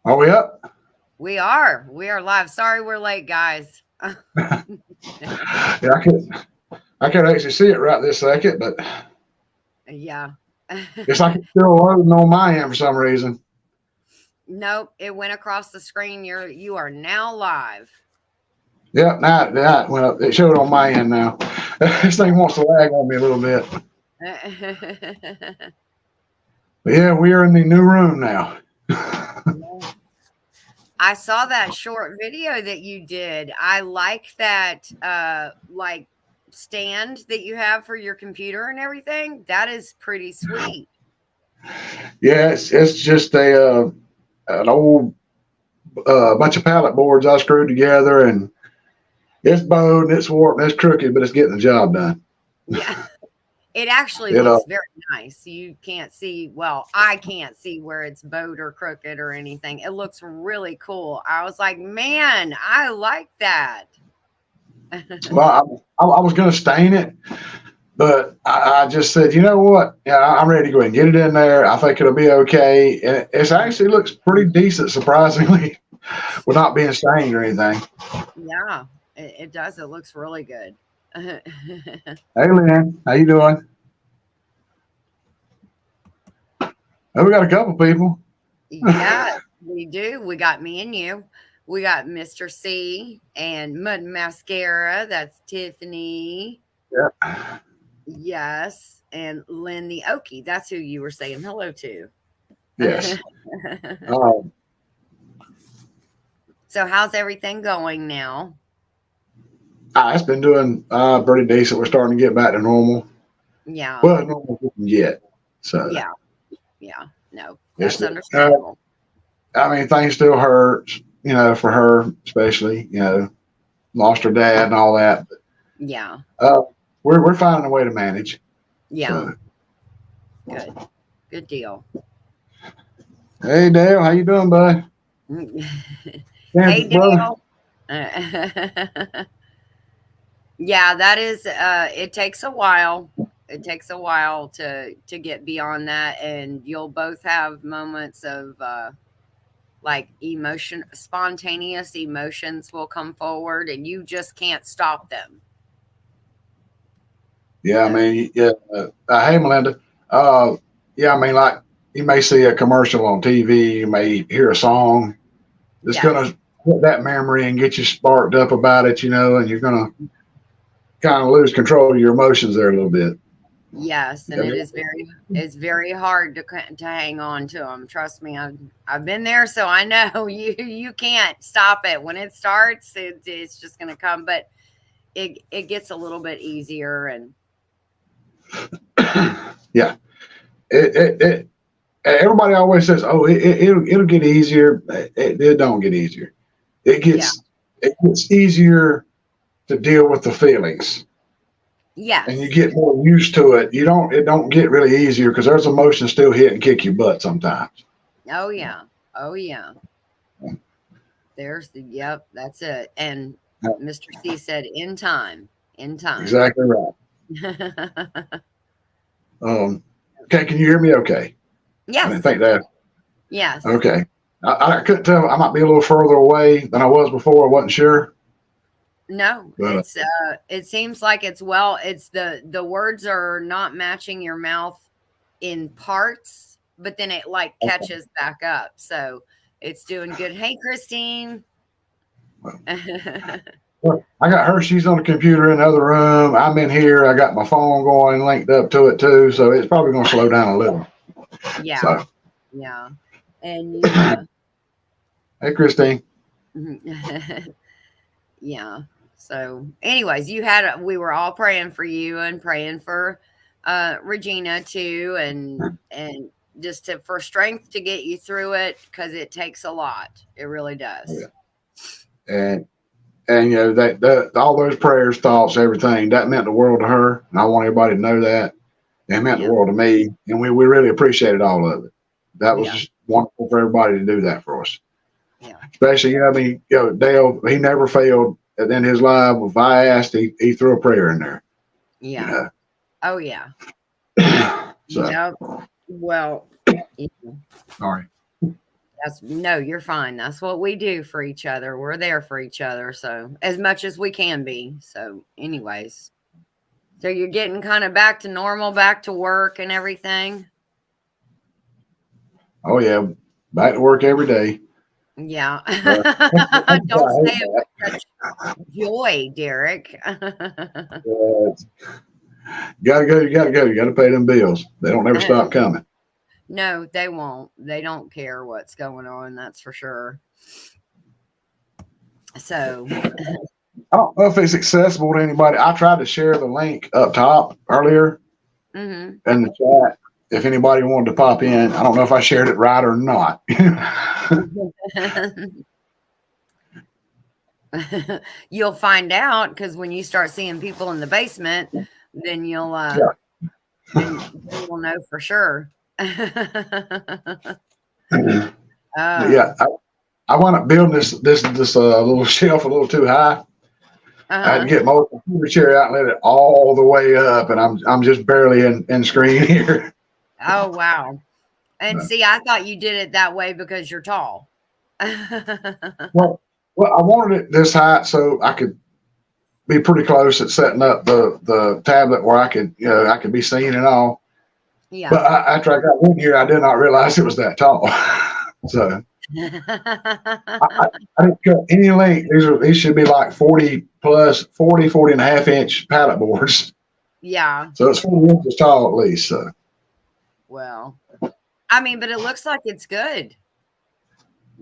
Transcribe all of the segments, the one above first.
Are we up? We are. We are live. Sorry we're late, guys. Yeah, I can't actually see it right this second, but Yeah. it's like it's still loading on my end for some reason. Nope, it went across the screen. You are now live. Yep, well, it showed on my end now. This thing wants to lag on me a little bit. But yeah, we are in the new room now. I saw that short video that you did. I like that like stand that you have for your computer and everything. That is pretty sweet. Yeah, it's just an old bunch of pallet boards I screwed together, and it's bowed and it's warped and it's crooked, but it's getting the job done. Yeah. It actually You looks know, very nice. You can't see, well, I can't see where it's bowed or crooked or anything. It looks really cool. I was like, man, I like that. well, I was going to stain it, but I just said, you know what? Yeah, I'm ready to go ahead and get it in there. I think it'll be okay. And it actually looks pretty decent, surprisingly, without being stained or anything. Yeah, it does. It looks really good. Hey, Lynn, how you doing? Oh, we got a couple people. Yeah, we do. We got me and you. We got Mr. C and Mud Mascara. That's Tiffany. Yeah. Yes. And Lynn the Okie. That's who you were saying hello to. Yes. Um, So, how's everything going now? it's been doing pretty decent. We're starting to get back to normal. Yeah. Well, normal we can get. So Yeah. Yeah. No, it's, that's understandable. I mean, things still hurt, for her, especially, lost her dad and all that. But, Yeah. we're finding a way to manage. Yeah. So, Good. Good deal. hey, Dale, how you doing, bud? Hey, Kansas, brother. Dale. Yeah, that is it takes a while. It takes a while to get beyond that, and you'll both have moments of like spontaneous emotions will come forward and you just can't stop them. Yeah, I So, mean, yeah. Hey, Melinda. Uh, yeah, I mean, like you may see a commercial on TV, you may hear a song. It's yes. gonna hit that memory and get you sparked up about it, and you're gonna kind of lose control of your emotions there a little bit. Yes, and Yeah, it's very hard to hang on to them. Trust me, I've been there, so I know you can't stop it when it starts. It's just going to come, but it gets a little bit easier, and yeah. It everybody always says, "Oh, it'll get easier." It don't get easier. It yeah, gets it gets easier to deal with the feelings, and you yes, get more used to it. It don't get really easier because there's emotions still hit and kick your butt sometimes. oh yeah, oh yeah. There's the yep, that's it. And Mr. C said, in time. Exactly right. Okay, can you hear me? Okay, I didn't Yes, think that. yes. Okay, I couldn't tell. I might be a little further away than I was before. I wasn't sure, No, but it seems like it's the words are not matching your mouth in parts, but then it like catches back up. So it's doing good. Hey, Christine. I got her. She's on the computer in the other room. I'm in here. I got my phone going linked up to it too, so it's probably going to slow down a little. Yeah, So, yeah. And you hey, Christine. yeah. So anyways, we were all praying for you and praying for Regina too, and just for strength to get you through it because it takes a lot. It really does. And that all those prayers, thoughts, everything that meant the world to her, and I want everybody to know that it meant the Yeah. world to me, and we really appreciated all of it. That was Yeah. just wonderful for everybody to do that for us. Yeah. Especially, I mean, Dale, he never failed. And then his live, if I asked, he threw a prayer in there. Yeah. Oh yeah. So Yep. Well, yeah, sorry. No, you're fine. That's what we do for each other. We're there for each other. So as much as we can be. So anyways, so you're getting kind of back to normal, back to work and everything. Oh yeah, back to work every day. Yeah. That's Don't why I say it with such joy, Derek. You gotta go. You gotta go. You gotta pay them bills. They don't ever stop coming. No, they won't. They don't care what's going on. That's for sure. So, I don't know if it's accessible to anybody. I tried to share the link up top earlier in the chat. If anybody wanted to pop in, I don't know if I shared it right or not. you'll find out because when you start seeing people in the basement, then you'll then you'll know for sure. Yeah, I wound up building this little shelf a little too high. I had to get my computer chair out and let it all the way up, and I'm just barely in screen here. Oh wow! And see, I thought you did it that way because you're tall. Well, I wanted it this height so I could be pretty close at setting up the tablet where I could be seen and all. Yeah. But after I got in here, I did not realize it was that tall. So I didn't cut any length. These should be like 40 and a half inch pallet boards. Yeah. So it's 40 inches tall at least. So. Well, I mean, but it looks like it's good.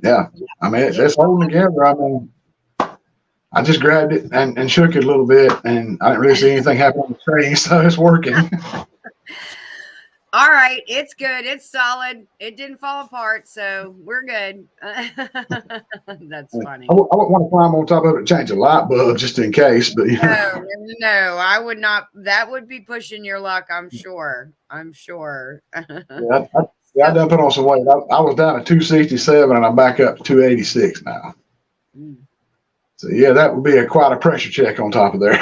Yeah. I mean, it's holding together. I mean, I just grabbed it and shook it a little bit, and I didn't really see anything happen on the screen, so it's working. All right, it's good. It's solid. It didn't fall apart, so we're good. That's funny. I wouldn't want to climb on top of it and change a light bulb just in case, but no, I would not. That would be pushing your luck, I'm sure. Yeah, I done put on some weight. I was down at 267, and I'm back up to 286 now. So yeah, that would be quite a pressure check on top of there.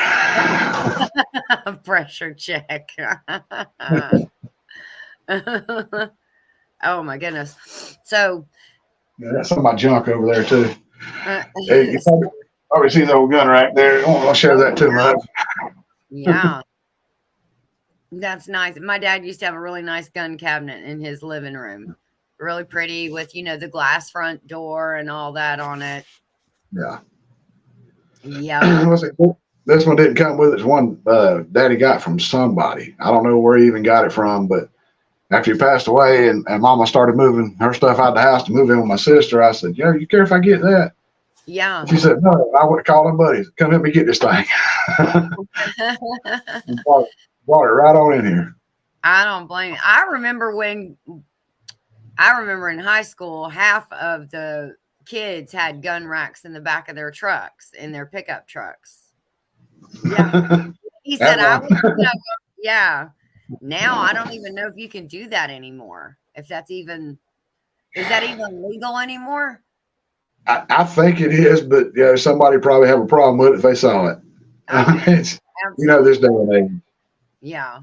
A pressure check. Oh my goodness. So yeah, that's some of my junk over there too. Hey, you probably see the old gun right there. I won't show that too much. Yeah. That's nice. My dad used to have a really nice gun cabinet in his living room. Really pretty with, the glass front door and all that on it. Yeah. Yeah. This one didn't come with it. It's one Daddy got from somebody. I don't know where he even got it from, but after he passed away and Mama started moving her stuff out of the house to move in with my sister, I said, you care if I get that? Yeah. She said, no, I would have called her buddies. Come help me get this thing. Brought it right on in here. I don't blame you. I remember in high school, half of the kids had gun racks in the back of their trucks, in their pickup trucks. Yeah. He said, yeah. Now I don't even know if you can do that anymore. Is that even legal anymore? I think it is, but somebody probably have a problem with it if they saw it. This day and age. Yeah.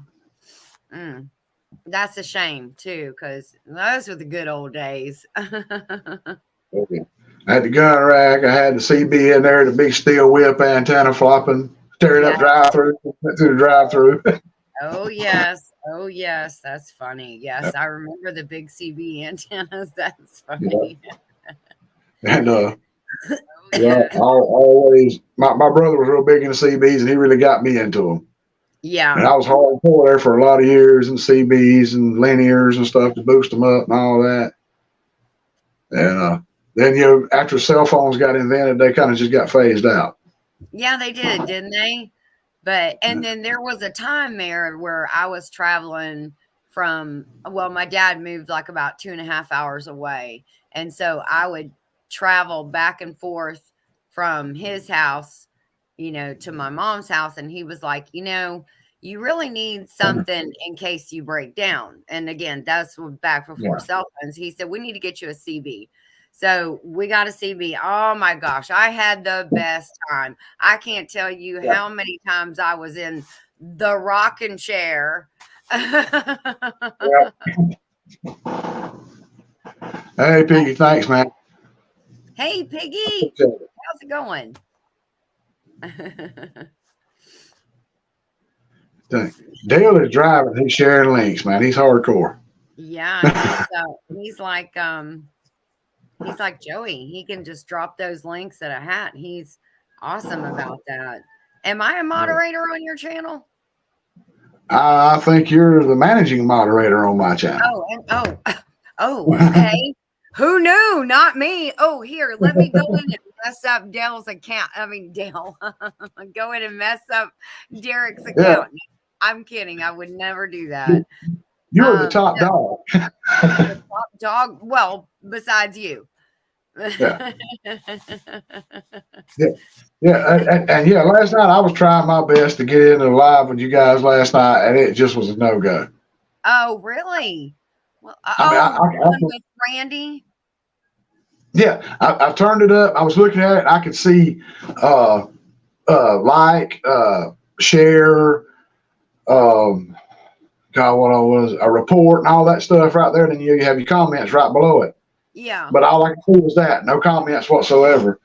That's a shame too, because those were the good old days. Okay. I had the gun rack. I had the CB in there, the big steel whip antenna flopping, tearing up drive-through, went through the drive-through. Oh yes, that's funny. Yes, I remember the big CB antennas. That's funny. And always, my brother was real big into CBs, and he really got me into them. Yeah. And I was hardcore there for a lot of years, and CBs and linears and stuff to boost them up and all that. And then after cell phones got invented, they kind of just got phased out. Yeah, they did, didn't they? And then there was a time there where I was traveling my dad moved like about 2.5 hours away. And so I would travel back and forth from his house, to my mom's house. And he was like, you really need something in case you break down. And again, that's back before cell phones. He said, we need to get you a CB. So we got a CB. Oh my gosh, I had the best time. I can't tell you how many times I was in the rocking chair. Hey, Piggy, thanks, man. Hey, Piggy, Appreciate it. how's it going? Dale is driving. He's sharing links, man. He's hardcore. Yeah, he's like Joey. He can just drop those links at a hat. He's awesome about that. Am I a moderator on your channel? I think you're the managing moderator on my channel. Okay. Who knew? Not me. Oh, here, let me go in and mess up Dale's account. I mean, Dale, go in and mess up Derek's Yeah, account. I'm kidding. I would never do that. you're the top dog. The top dog. Well, besides you. Yeah. And yeah, last night I was trying my best to get into live with you guys last night, and it just was a no go. Oh, really? Well, I mean, the one with Randy. Yeah, I turned it up. I was looking at it. I could see share, a report and all that stuff right there. Then you have your comments right below it. Yeah. But all I could see was that, no comments whatsoever.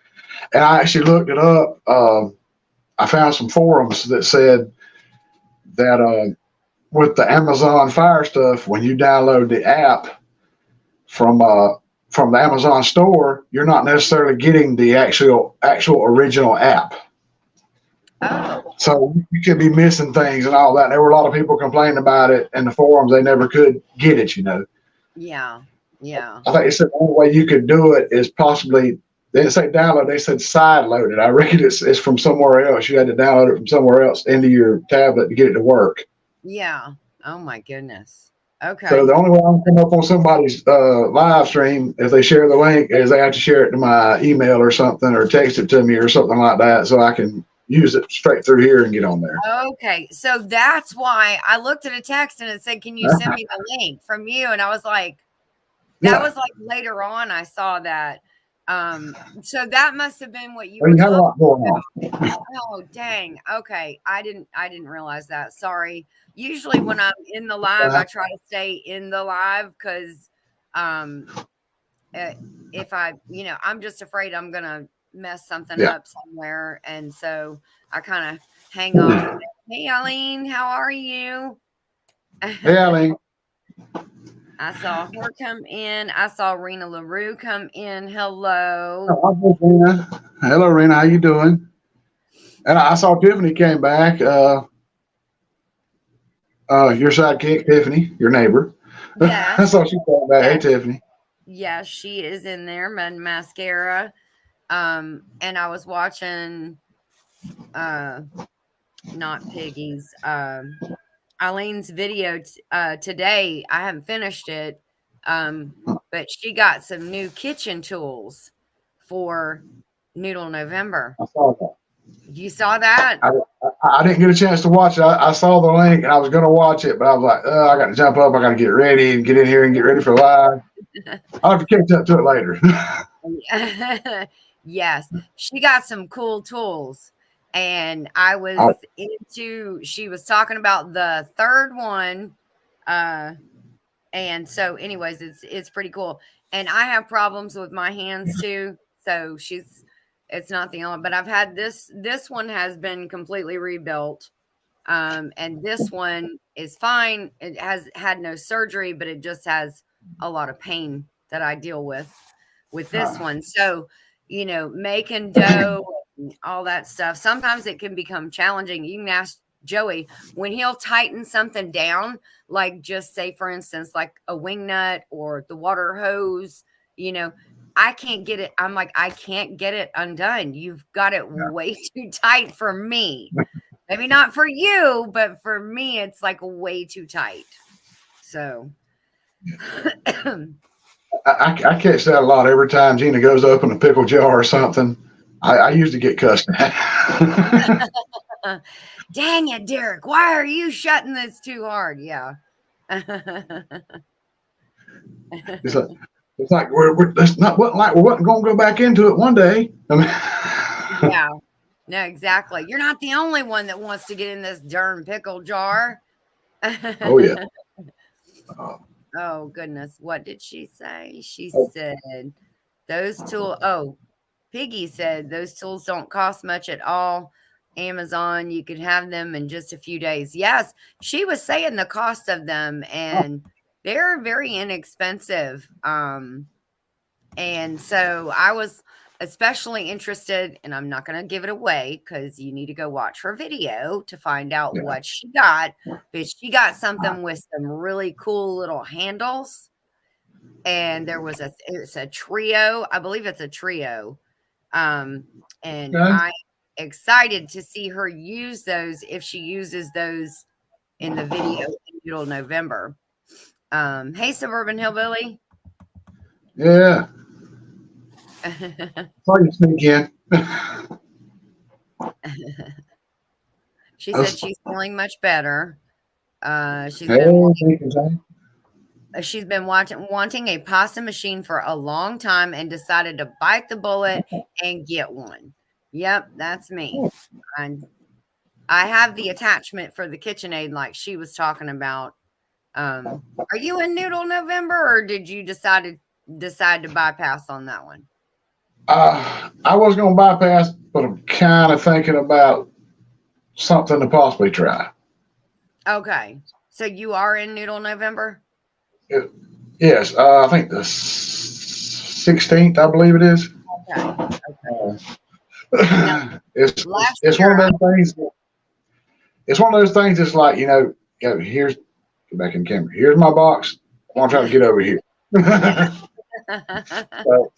And I actually looked it up. I found some forums that said that with the Amazon Fire stuff, when you download the app from the Amazon store, you're not necessarily getting the actual original app. Oh. So you could be missing things and all that. There were a lot of people complaining about it in the forums. They never could get it, Yeah. Yeah. I think they said the only way you could do it is possibly, they didn't say download, they said side load it. I reckon it's from somewhere else. You had to download it from somewhere else into your tablet to get it to work. Yeah. Oh my goodness. Okay. So the only way I'm coming up on somebody's live stream if they share the link is they have to share it to my email or something, or text it to me or something like that, so I can use it straight through here and get on there. Okay, so that's why I looked at a text and it said, "Can you send me the link from you?" And I was like, that was like later on I saw that. So that must have been what you were had a lot going on. Oh, dang. Okay. I didn't realize that. Sorry. Usually when I'm in the live, I try to stay in the live because if I'm just afraid I'm gonna mess something up somewhere, and so I kind of hang off. Hey, Eileen, how are you? Hey, Eileen. I saw her come in. I saw Rena LaRue come in. Hello. Hello, Rena. How you doing? And I saw Tiffany came back. Your sidekick, Tiffany, your neighbor. Yeah. I saw she came back. Hey, Tiffany. Yeah, she is in there, mascara. And I was watching not Piggy's Eileen's video today. I haven't finished it. But she got some new kitchen tools for Noodle November. I saw that. You saw that? I didn't get a chance to watch it. I saw the link and I was going to watch it, but I was like, I got to jump up. I got to get ready and get in here and get ready for live. I'll have to catch up to it later. Yes, she got some cool tools. And I was she was talking about the third one. And so anyways, it's pretty cool. And I have problems with my hands too. So it's not the only, but I've had this one has been completely rebuilt. And this one is fine. It has had no surgery, but it just has a lot of pain that I deal with this one. So, making dough and all that stuff, sometimes it can become challenging. You can ask Joey when he'll tighten something down, like just say, for instance, like a wing nut or the water hose, I can't get it. I'm like, I can't get it undone. You've got it way too tight for me. Maybe not for you, but for me, it's like way too tight. So I catch that a lot every time Gina goes to open a pickle jar or something. I usually get cussed at. Dang it, Derek. Why are you shutting this too hard? Yeah. It's like it's not like we wasn't going to go back into it one day. I mean, yeah. No, exactly. You're not the only one that wants to get in this darn pickle jar. Oh, yeah. Oh goodness, what did she say? She Oh, said those tools. Oh, Piggy said those tools don't cost much at all. Amazon, you could have them in just a few days. Yes, she was saying the cost of them, and they're very inexpensive. And so I was especially interested, and I'm not going to give it away because you need to go watch her video to find out yeah. what she got. But she got something with some really cool little handles, and it's a trio. I believe it's a trio. And Okay. I'm excited to see her use those if she uses those in the video in middle November. Hey, Suburban Hillbilly. Yeah. Saw you sneak in. She That's- said she's feeling much better. She's Hey, been thank you, Zane. wanting a pasta machine for a long time and decided to bite the bullet and get one. Yep, that's me. I have the attachment for the KitchenAid like she was talking about. Are you in Noodle November, or did you decide to bypass on that one? I was going to bypass, but I'm kind of thinking about something to possibly try. Okay, so you are in Noodle November. Yes, I think the 16th, I believe it is. Okay. It's Last it's year, one of those things. It's one of those things. It's like here's get back in camera. Here's my box. I want to try to get over here. So,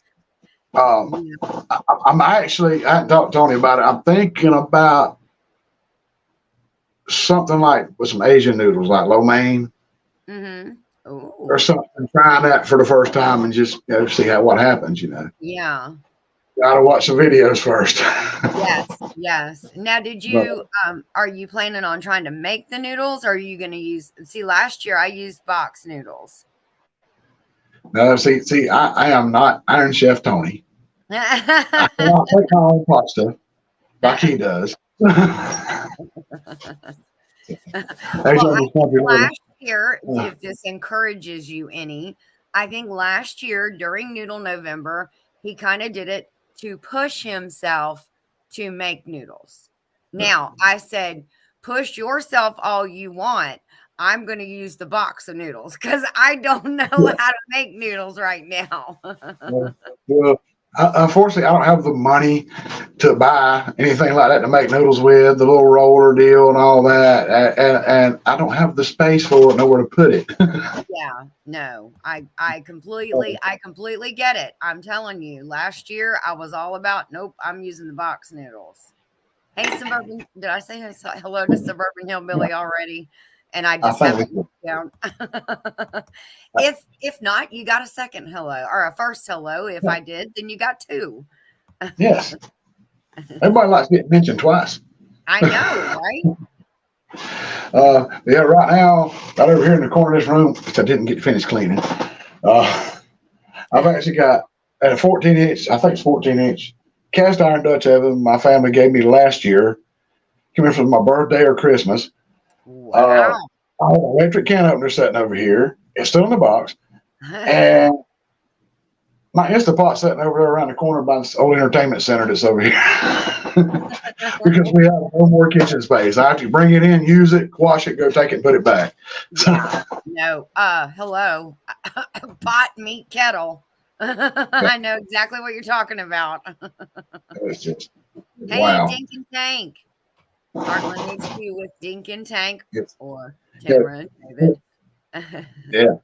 I'm actually. I hadn't talked to Tony about it. I'm thinking about something like with some Asian noodles, like lo mein or something. Trying that for the first time and just see what happens. Yeah. Gotta watch the videos first. Yes. Now, did you are you planning on trying to make the noodles, or are you going to see, last year I used box noodles. No, see, I am not Iron Chef Tony. I cannot make my own pasta like he does. Last year, if this encourages you any, I think last year during Noodle November, he kind of did it to push himself to make noodles. Now, I said, push yourself all you want. I'm going to use the box of noodles because I don't know how to make noodles right now. Well, unfortunately, I don't have the money to buy anything like that to make noodles with, the little roller deal and all that. And I don't have the space for it, nowhere to put it. Yeah, no, I completely get it. I'm telling you, last year I was all about, nope, I'm using the box noodles. Hey, Suburban, did I say hello to Suburban Hillbilly already? And I just haven't down. If not, you got a second hello or a first hello. If I did, then you got two. Yes. Everybody likes getting mentioned twice. I know, right? Right now, right over here in the corner of this room, which I didn't get to finish cleaning, I've actually got a 14-inch, I think it's 14-inch, cast iron Dutch oven my family gave me last year. Came in for my birthday or Christmas. Wow. I have an electric can opener sitting over here. It's still in the box. And my Instapot sitting over there around the corner by this old entertainment center that's over here. Because we have no more kitchen space. I have to bring it in, use it, wash it, go take it, and put it back. Yeah. No. Hello. Pot, meat, kettle. I know exactly what you're talking about. It's just, hey, wow. Dink and Tank. Heartland needs you with Dink and Tank or Tamara and David. Yeah,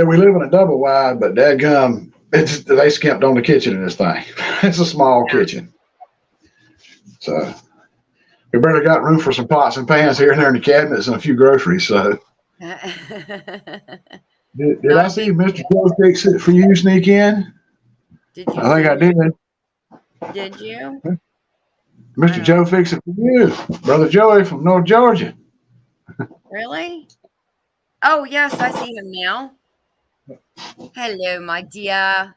we live in a double wide, but dadgum, they skimped on the kitchen in this thing. It's a small kitchen. So we barely got room for some pots and pans here and there in the cabinets and a few groceries. So did I see Mr. Joe fix it for you sneak in? Did you? I think I did. Did you? Mr. Joe fix it for you, Brother Joey from North Georgia. Really? Oh, yes, I see him now. Hello, my dear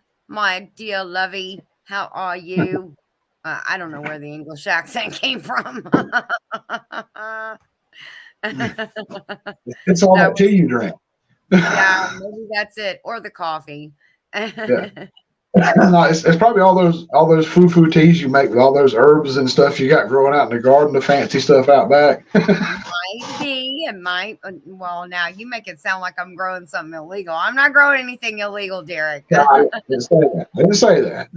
lovey. How are you? I don't know where the English accent came from. It's all that tea you drink. Yeah, maybe that's it, or the coffee. Yeah. No, it's probably all those foo teas you make with all those herbs and stuff you got growing out in the garden, the fancy stuff out back. Might be. It might. Well, now you make it sound like I'm growing something illegal. I'm not growing anything illegal, Derek. No, I didn't say that. I didn't say that.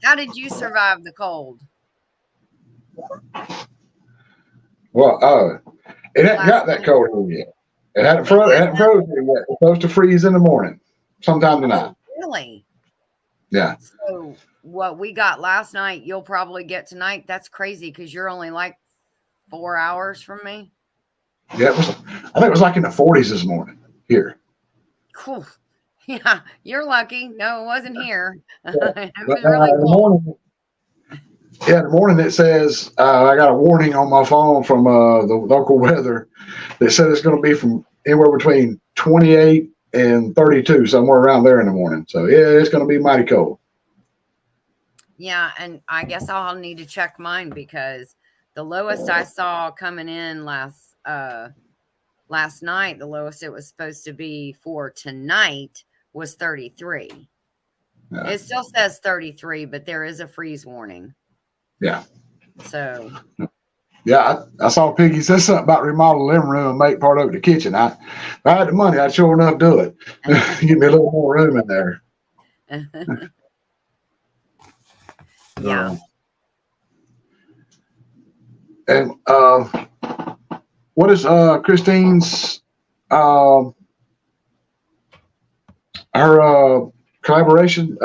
How did you survive the cold? Well, it hadn't got that cold here yet. It hadn't frozen yet. It's supposed to freeze in the morning, sometime tonight. Really? Yeah. So what we got last night, you'll probably get tonight. That's crazy because you're only like 4 hours from me. Yeah, I think it was like in the 40s this morning here. Cool. Yeah, you're lucky. No, it wasn't here. Yeah. It was really cold. In the morning it says I got a warning on my phone from the local weather that said it's going to be from anywhere between 28 and 32, somewhere around there in the morning. So yeah, it's going to be mighty cold. Yeah, and I guess I'll need to check mine because the lowest I saw coming in last night, the lowest it was supposed to be for tonight was 33. Yeah. It still says 33, but there is a freeze warning. Yeah. So. Yeah, I saw Piggy said something about remodel the living room and make part of it the kitchen. If I had the money, I'd sure enough do it. Give me a little more room in there. Yeah. And what is Christine's her collaboration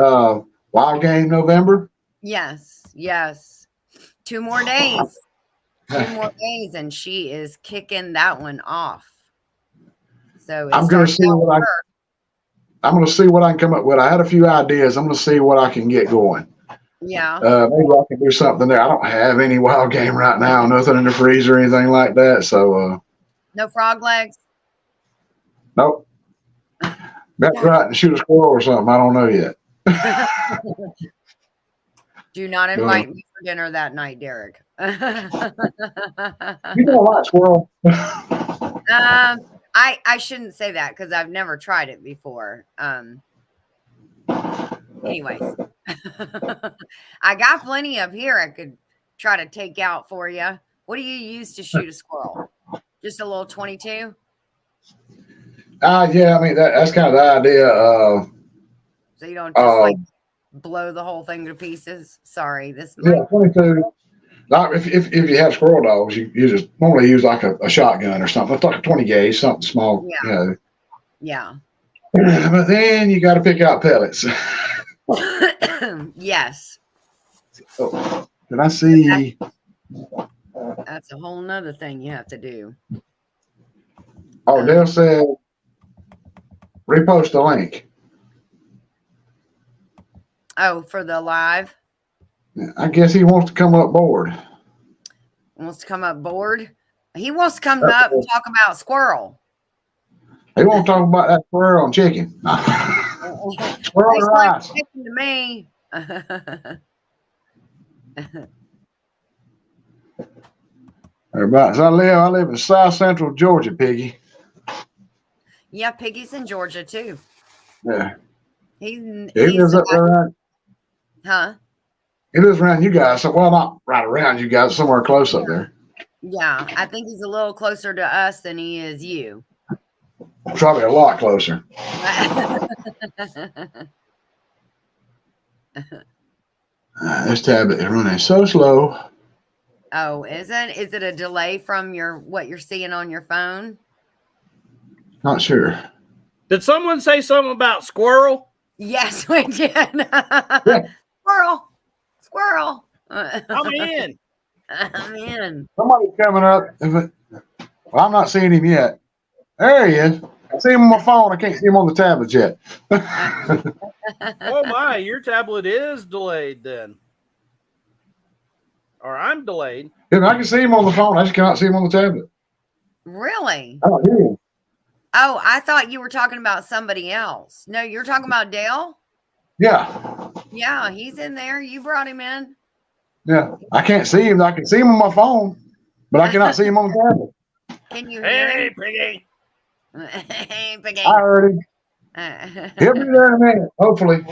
Wild Game November? Yes. 2 more days. 2 more days, and she is kicking that one off. So I'm going to see what I'm going to see what I can come up with. I had a few ideas. I'm going to see what I can get going. Yeah. Maybe I can do something there. I don't have any wild game right now. Nothing in the freezer or anything like that. So. No frog legs. Nope. That's right. And shoot a squirrel or something. I don't know yet. Do not invite me for dinner that night, Derek. You don't like squirrel? I shouldn't say that because I've never tried it before. Anyways, I got plenty up here I could try to take out for you. What do you use to shoot a squirrel? Just a little 22? Yeah, I mean that's kind of the idea. So you don't just like blow the whole thing to pieces. Sorry, this. Yeah, 22. Like if you have squirrel dogs, you just normally use like a shotgun or something. It's like a 20 gauge, something small. Yeah. You know. Yeah. But then you got to pick out pellets. Yes. Oh, did I see? That's a whole nother thing you have to do. Oh, Dale said repost the link. Oh, for the live? I guess he wants to come up board. Wants to come up board? He wants to come up and talk about squirrel. He won't talk about that squirrel and chicken. Squirrel and rice. Chicken to me. Everybody, so I live in South Central Georgia, Piggy. Yeah, Piggy's in Georgia too. Yeah. He lives up around. Huh? He lives around you guys. Well, not right around you guys, somewhere close up there. Yeah, I think he's a little closer to us than he is you. Probably a lot closer. This tablet is running so slow. Oh, is it a delay from what you're seeing on your phone? Not sure. Did someone say something about squirrel? Yes, we did. Yeah. Squirrel. I'm in. I'm in. Somebody's coming up. Well, I'm not seeing him yet. There he is. I see him on my phone. I can't see him on the tablet yet. Oh my, your tablet is delayed then. Or I'm delayed. Yeah, I can see him on the phone. I just cannot see him on the tablet. Really? I don't hear him. Oh, I thought you were talking about somebody else. No, you're talking about Dale? Yeah. Yeah, he's in there. You brought him in. Yeah. I can't see him. I can see him on my phone, but I cannot see him on the tablet. Can you hear him? Piggy. Hey, Piggy. I heard him. He'll be there in a minute, hopefully.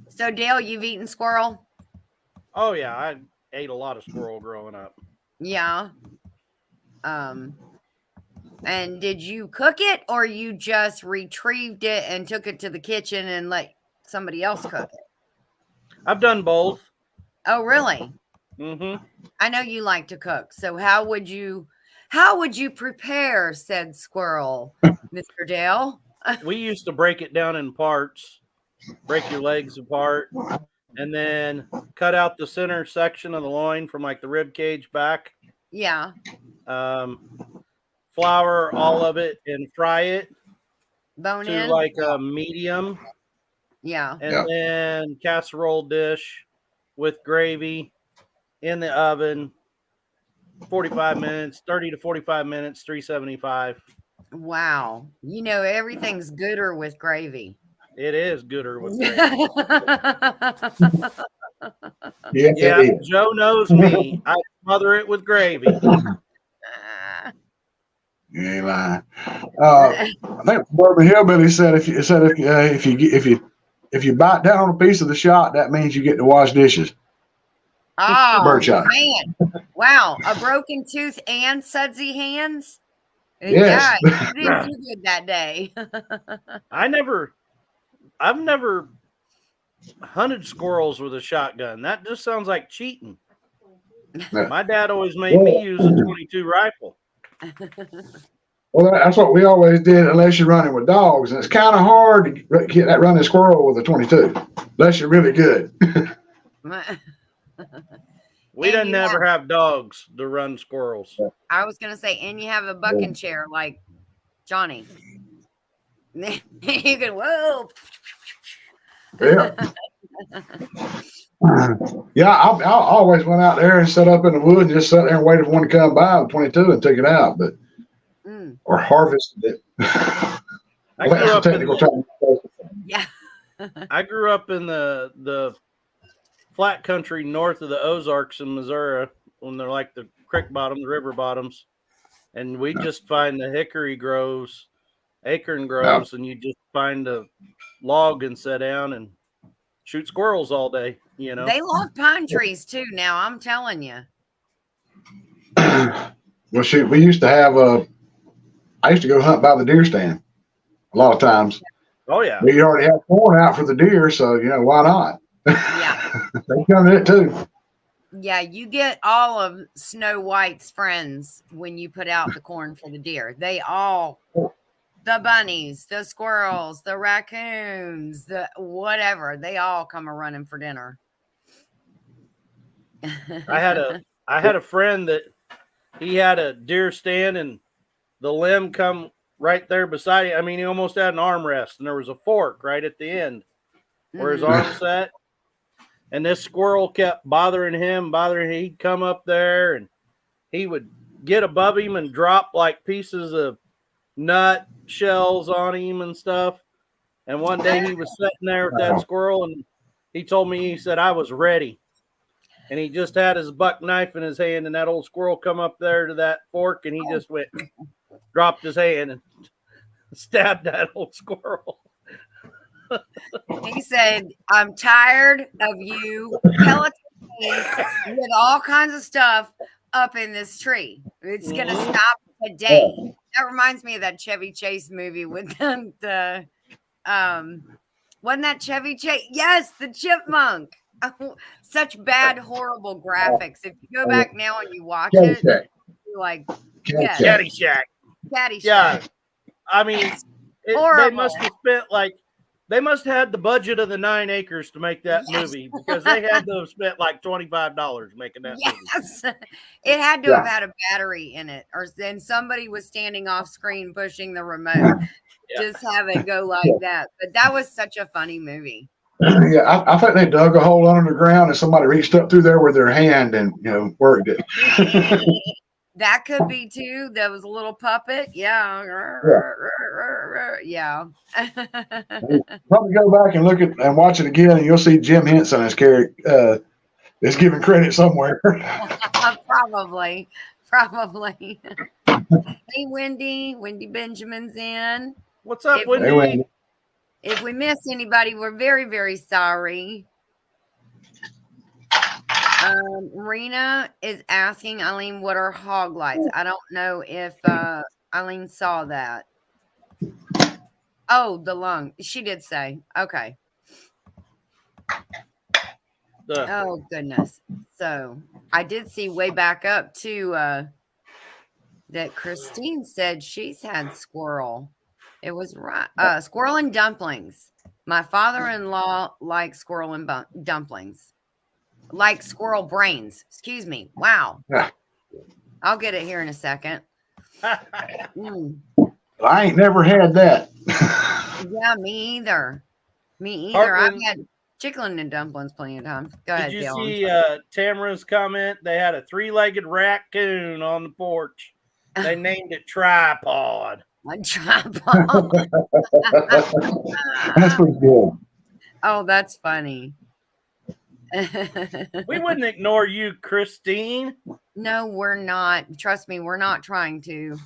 So, Dale, you've eaten squirrel? Oh yeah, I ate a lot of squirrel growing up. Yeah. And did you cook it, or you just retrieved it and took it to the kitchen and let somebody else cook it? I've done both. Oh, really? Mm-hmm. I know you like to cook. So how would you prepare said squirrel, Mr. Dale? We used to break it down in parts, break your legs apart, and then cut out the center section of the loin from like the rib cage back. Yeah. Flour all of it and fry it Bone to in? like a medium, Yeah. and then casserole dish with gravy in the oven. 45 minutes, 30 to 45 minutes, 375. Wow. You know, everything's gooder with gravy. It is gooder with gravy. Yes, Yeah, it is. Joe knows me. I smother it with gravy. You ain't lying. I think Bourbon Hillbilly said if you bite down on a piece of the shot, that means you get to wash dishes. Oh, Bird shot. man. Wow. A broken tooth and sudsy hands? Yes. Yeah, you did too good that day. I've never hunted squirrels with a shotgun. That just sounds like cheating. My dad always made me use a 22 rifle. Well, that's what we always did, unless you're running with dogs, and it's kind of hard to get that running squirrel with a 22, unless you're really good. We didn't never have dogs to run squirrels. I was gonna say, and you have a bucking chair like Johnny. You can whoa. Yeah. Yeah, I always went out there and set up in the woods and just sat there and waited for one to come by with 22 and took it out, but or harvested it. I grew up Yeah. I grew up in the flat country north of the Ozarks in Missouri, when they're like the creek bottom, the river bottoms, and we just find the hickory groves, acorn groves, and you just find a log and sit down and shoot squirrels all day. You know, They love pine trees too. Now I'm telling you. Well, shoot, we used to have I used to go hunt by the deer stand a lot of times. Oh yeah, we already have corn out for the deer, so why not? Yeah. They come in it too. Yeah, you get all of Snow White's friends when you put out the corn for the deer. They all, the bunnies, the squirrels, the raccoons, the whatever, they all come a running for dinner. I had a friend that he had a deer stand and the limb come right there beside him. I mean, he almost had an armrest and there was a fork right at the end where his arm sat. And this squirrel kept bothering him. He'd come up there and he would get above him and drop like pieces of nut shells on him and stuff. And one day he was sitting there with that squirrel and he told me, he said, I was ready. And he just had his buck knife in his hand and that old squirrel come up there to that fork and he just went, dropped his hand and stabbed that old squirrel. He said, I'm tired of you pelleting me with all kinds of stuff up in this tree. It's going to stop today. That reminds me of that Chevy Chase movie with wasn't that Chevy Chase? Yes, the chipmunk. Oh, such bad, horrible graphics. If you go back now and you watch it, you're like, yes. Caddyshack. Yeah. I mean, they must have spent they must have had the budget of the 9 acres to make that movie, because they had to have spent like $25 making that movie. It had to have had a battery in it, or then somebody was standing off screen pushing the remote. Just have it go like that. But that was such a funny movie. Yeah, I think they dug a hole under the ground and somebody reached up through there with their hand and worked it. That could be too. There was a little puppet. Yeah. Probably go back and look at and watch it again, and you'll see Jim Henson as character is giving credit somewhere. Probably. Probably. Hey, Wendy. Wendy Benjamin's in. What's up, If Wendy? Hey, Wendy. If we missed anybody, we're very, very sorry. Rena is asking Eileen, what are hog lights? I don't know if Eileen saw that. Oh, the lung. She did say. Okay. Oh, goodness. So I did see way back up to that Christine said she's had squirrel. It was right. Squirrel and dumplings. My father-in-law likes squirrel and dumplings. Like squirrel brains. Excuse me. Wow. Yeah. I'll get it here in a second. I ain't never had that. Yeah, me either. Me either. I've had chicken and dumplings plenty of times. Go ahead, Did you Dale. see Tamara's comment? They had a 3-legged raccoon on the porch. They named it Tripod. A tripod. That's pretty good. Oh, that's funny. We wouldn't ignore you, Christine. No, we're not. Trust me, we're not trying to.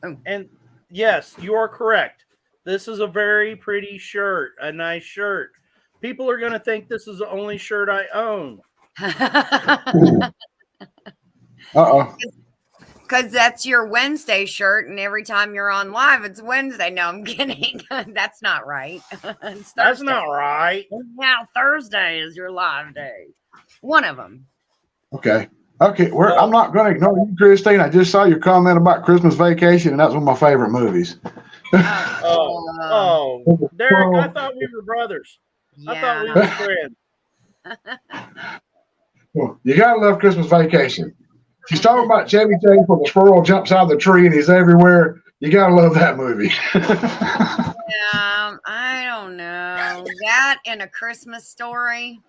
And yes, you are correct. This is a very pretty shirt, a nice shirt. People are going to think this is the only shirt I own. Uh-oh. Because that's your Wednesday shirt, and every time you're on live, it's Wednesday. No, I'm kidding. That's not right. That's not right. Now Thursday is your live day. One of them. Okay. I'm not going to ignore you, Christine. I just saw your comment about Christmas Vacation, and that's one of my favorite movies. Oh, Derek, I thought we were brothers. Yeah. I thought we were friends. Well, you got to love Christmas Vacation. She's talking about Chevy Chase when the squirrel jumps out of the tree and he's everywhere. You got to love that movie. Yeah, I don't know. That and A Christmas Story.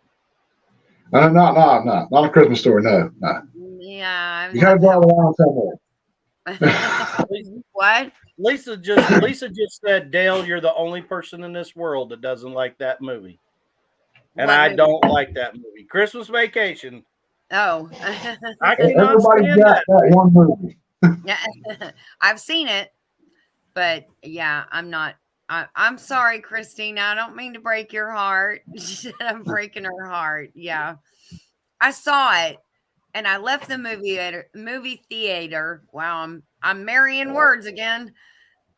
No, not A Christmas Story. No. Yeah. You got to draw the line somewhere. What? Lisa just said, Dale, you're the only person in this world that doesn't like that movie. And I don't like that movie. Christmas Vacation. Oh. I cannot Everybody's stand got that one movie. I've seen it, but yeah, I'm not. I'm sorry, Christina. I don't mean to break your heart. I'm breaking her heart. Yeah, I saw it, and I left the movie theater. Wow, I'm marrying words again.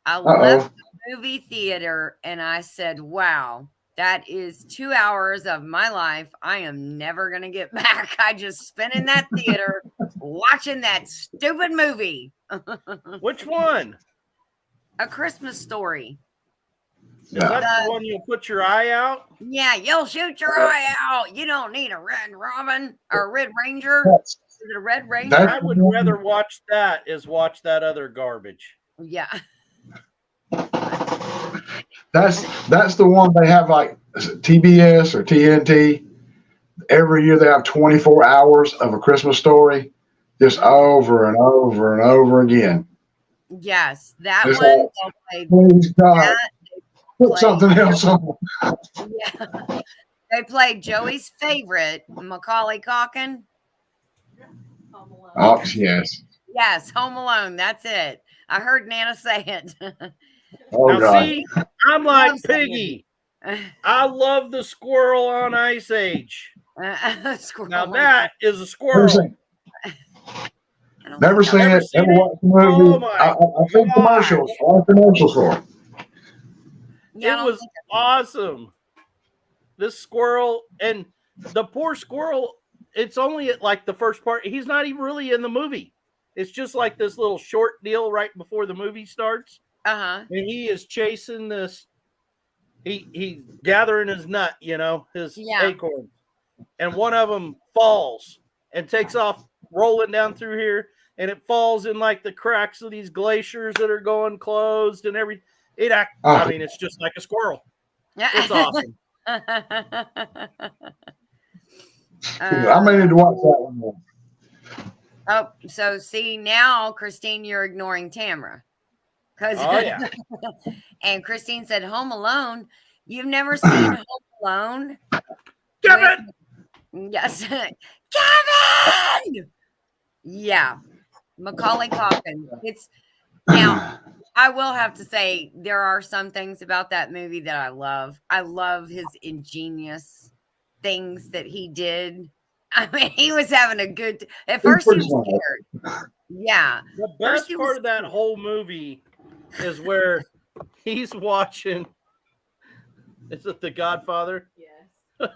I left the movie theater, and I said, "Wow, that is 2 hours of my life. I am never gonna get back. I just spent in that theater watching that stupid movie." Which one? A Christmas Story. Is that the one you'll put your eye out? Yeah, you'll shoot your eye out. You don't need a Red Robin or a Red Ranger. Is it a Red Ranger? I would rather watch that as watch that other garbage. Yeah. That's the one they have like TBS or TNT. Every year they have 24 hours of A Christmas Story, just over and over and over again. Yes, that It's one. Please God, put something else on. Yeah, they played Joey's favorite, Macaulay Culkin. Oh yes. Yes, Home Alone. That's it. I heard Nana say it. Now, God. See, I'm like Piggy. I love the squirrel on Ice Age. Now that is a squirrel. Never seen it. Never watched the movie. I've seen commercials. I like commercials for it. It was awesome. This squirrel and the poor squirrel. It's only at like the first part. He's not even really in the movie. It's just like this little short deal right before the movie starts. And he is chasing this. He's gathering his nut, his acorns, and one of them falls and takes off rolling down through here, and it falls in like the cracks of these glaciers that are going closed and everything. I mean, it's just like a squirrel. It's awesome. I may need to watch that one more. Oh, so see now, Christine, you're ignoring Tamara. And Christine said, Home Alone. You've never seen Home Alone? Kevin! Yes. Kevin! Yeah, Macaulay Culkin. It's now. I will have to say there are some things about that movie that I love. I love his ingenious things that he did. I mean, he was having a good. At first, he was scared. Yeah, The first he best was part of that scared. whole movie is where he's watching. Is it The Godfather? Yes.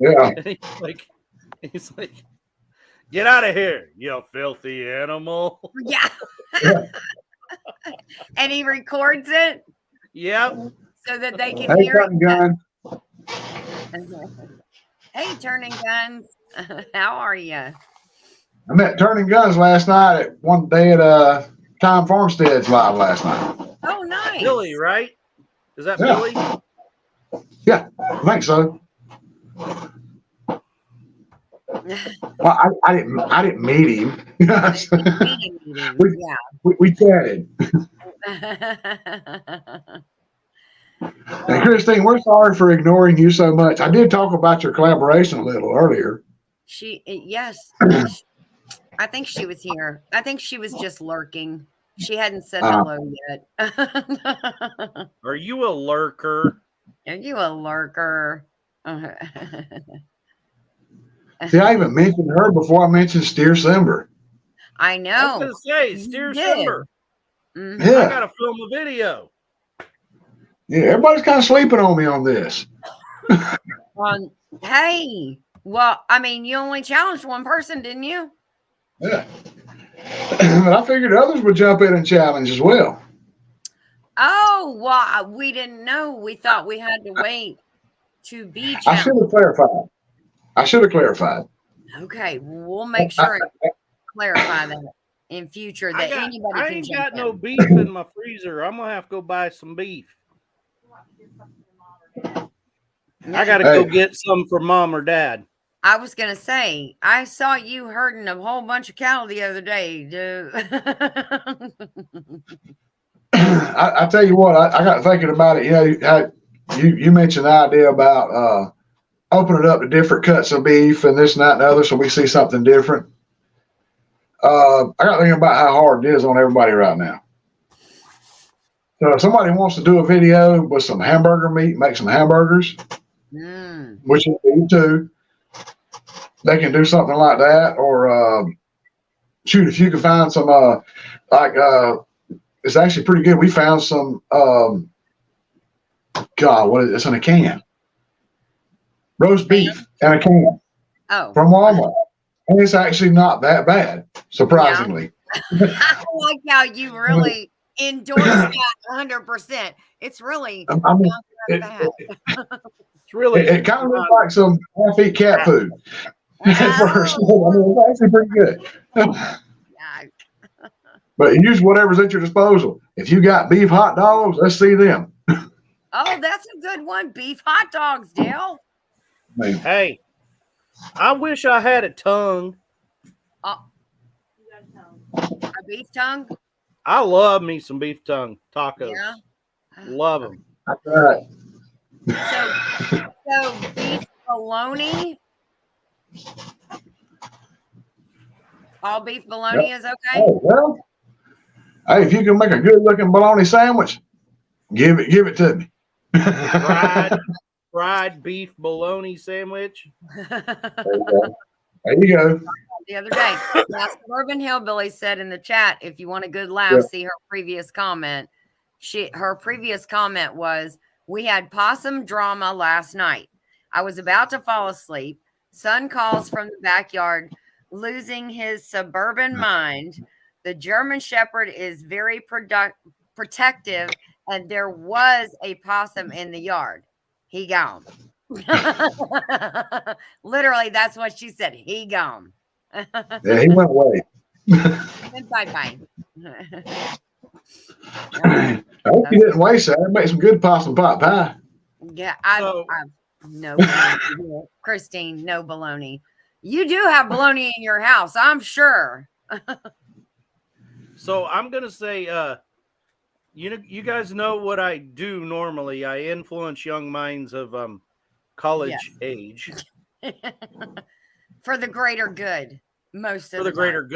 Yeah. And he's like, get out of here, you filthy animal. Yeah, Yeah. and he records it Yep. so that they can Hey, hear Cotton Gun. it. Hey, Turning Guns, how are you? I met Turning Guns last night at one day at Tom Farmstead's live last night. Oh, nice. Billy, right? Is that Yeah. Billy? Yeah, I think so. Well, I didn't meet him. we chatted. And Christine, we're sorry for ignoring you so much. I did talk about your collaboration a little earlier. Yes. I think she was here. I think she was just lurking. She hadn't said hello yet. Are you a lurker? Are you a lurker? See, I even mentioned her before I mentioned Steer Simber. I I was know. going to say, Steer Simber. Mhm. Yeah. I got to film a video. Yeah, everybody's kind of sleeping on me on this. Hey, well, I mean, you only challenged one person, didn't you? Yeah. But I figured others would jump in and challenge as well. Oh, well, we didn't know. We thought we had to wait to be I should challenged. have clarified. Okay, we'll make sure and clarify that in future that anybody I can ain't jump got in. no beef in my freezer. I'm going to have to go buy some beef. I got to go get some for mom or dad. I was going to say, I saw you herding a whole bunch of cattle the other day, dude. I tell you what, I got thinking about it. You know, you mentioned the idea about opening it up to different cuts of beef and this and that and the other, so we see something different. I got thinking about how hard it is on everybody right now. So if somebody wants to do a video with some hamburger meat, make some hamburgers, which is beef too, they can do something like that. Or shoot, if you can find some it's actually pretty good. We found some what is this in a can? Roast beef in a can from Walmart. And it's actually not that bad, surprisingly. Yeah. I like how you really endorse that 100%. It's really not that bad. It's really it kind of looks like some half-eat cat food at first. I mean, it's actually pretty good. But use whatever's at your disposal. If you got beef hot dogs, let's see them. Oh, that's a good one. Beef hot dogs, Dale. Hey, I wish I had a tongue. A beef tongue? I love me some beef tongue tacos. Yeah. Love them. That's right. So beef bologna? All beef bologna is okay? Oh, well, hey, if you can make a good looking bologna sandwich, give it to me. Fried beef bologna sandwich. There you go. The other day, Suburban Hillbilly said in the chat, if you want a good laugh, see her previous comment. Her previous comment was, we had possum drama last night. I was about to fall asleep. Son calls from the backyard, losing his suburban mind. The German Shepherd is very protective, and there was a possum in the yard. He gone. Literally, that's what she said. He gone. Yeah, he went away. Bye-bye. I hope you didn't waste that. Make some good possum pot pie. Yeah, I no bologna. Christine, no bologna. You do have bologna in your house, I'm sure. So I'm gonna say, you guys know what I do normally. I influence young minds of college age for the greater good. Most of for the the greater time.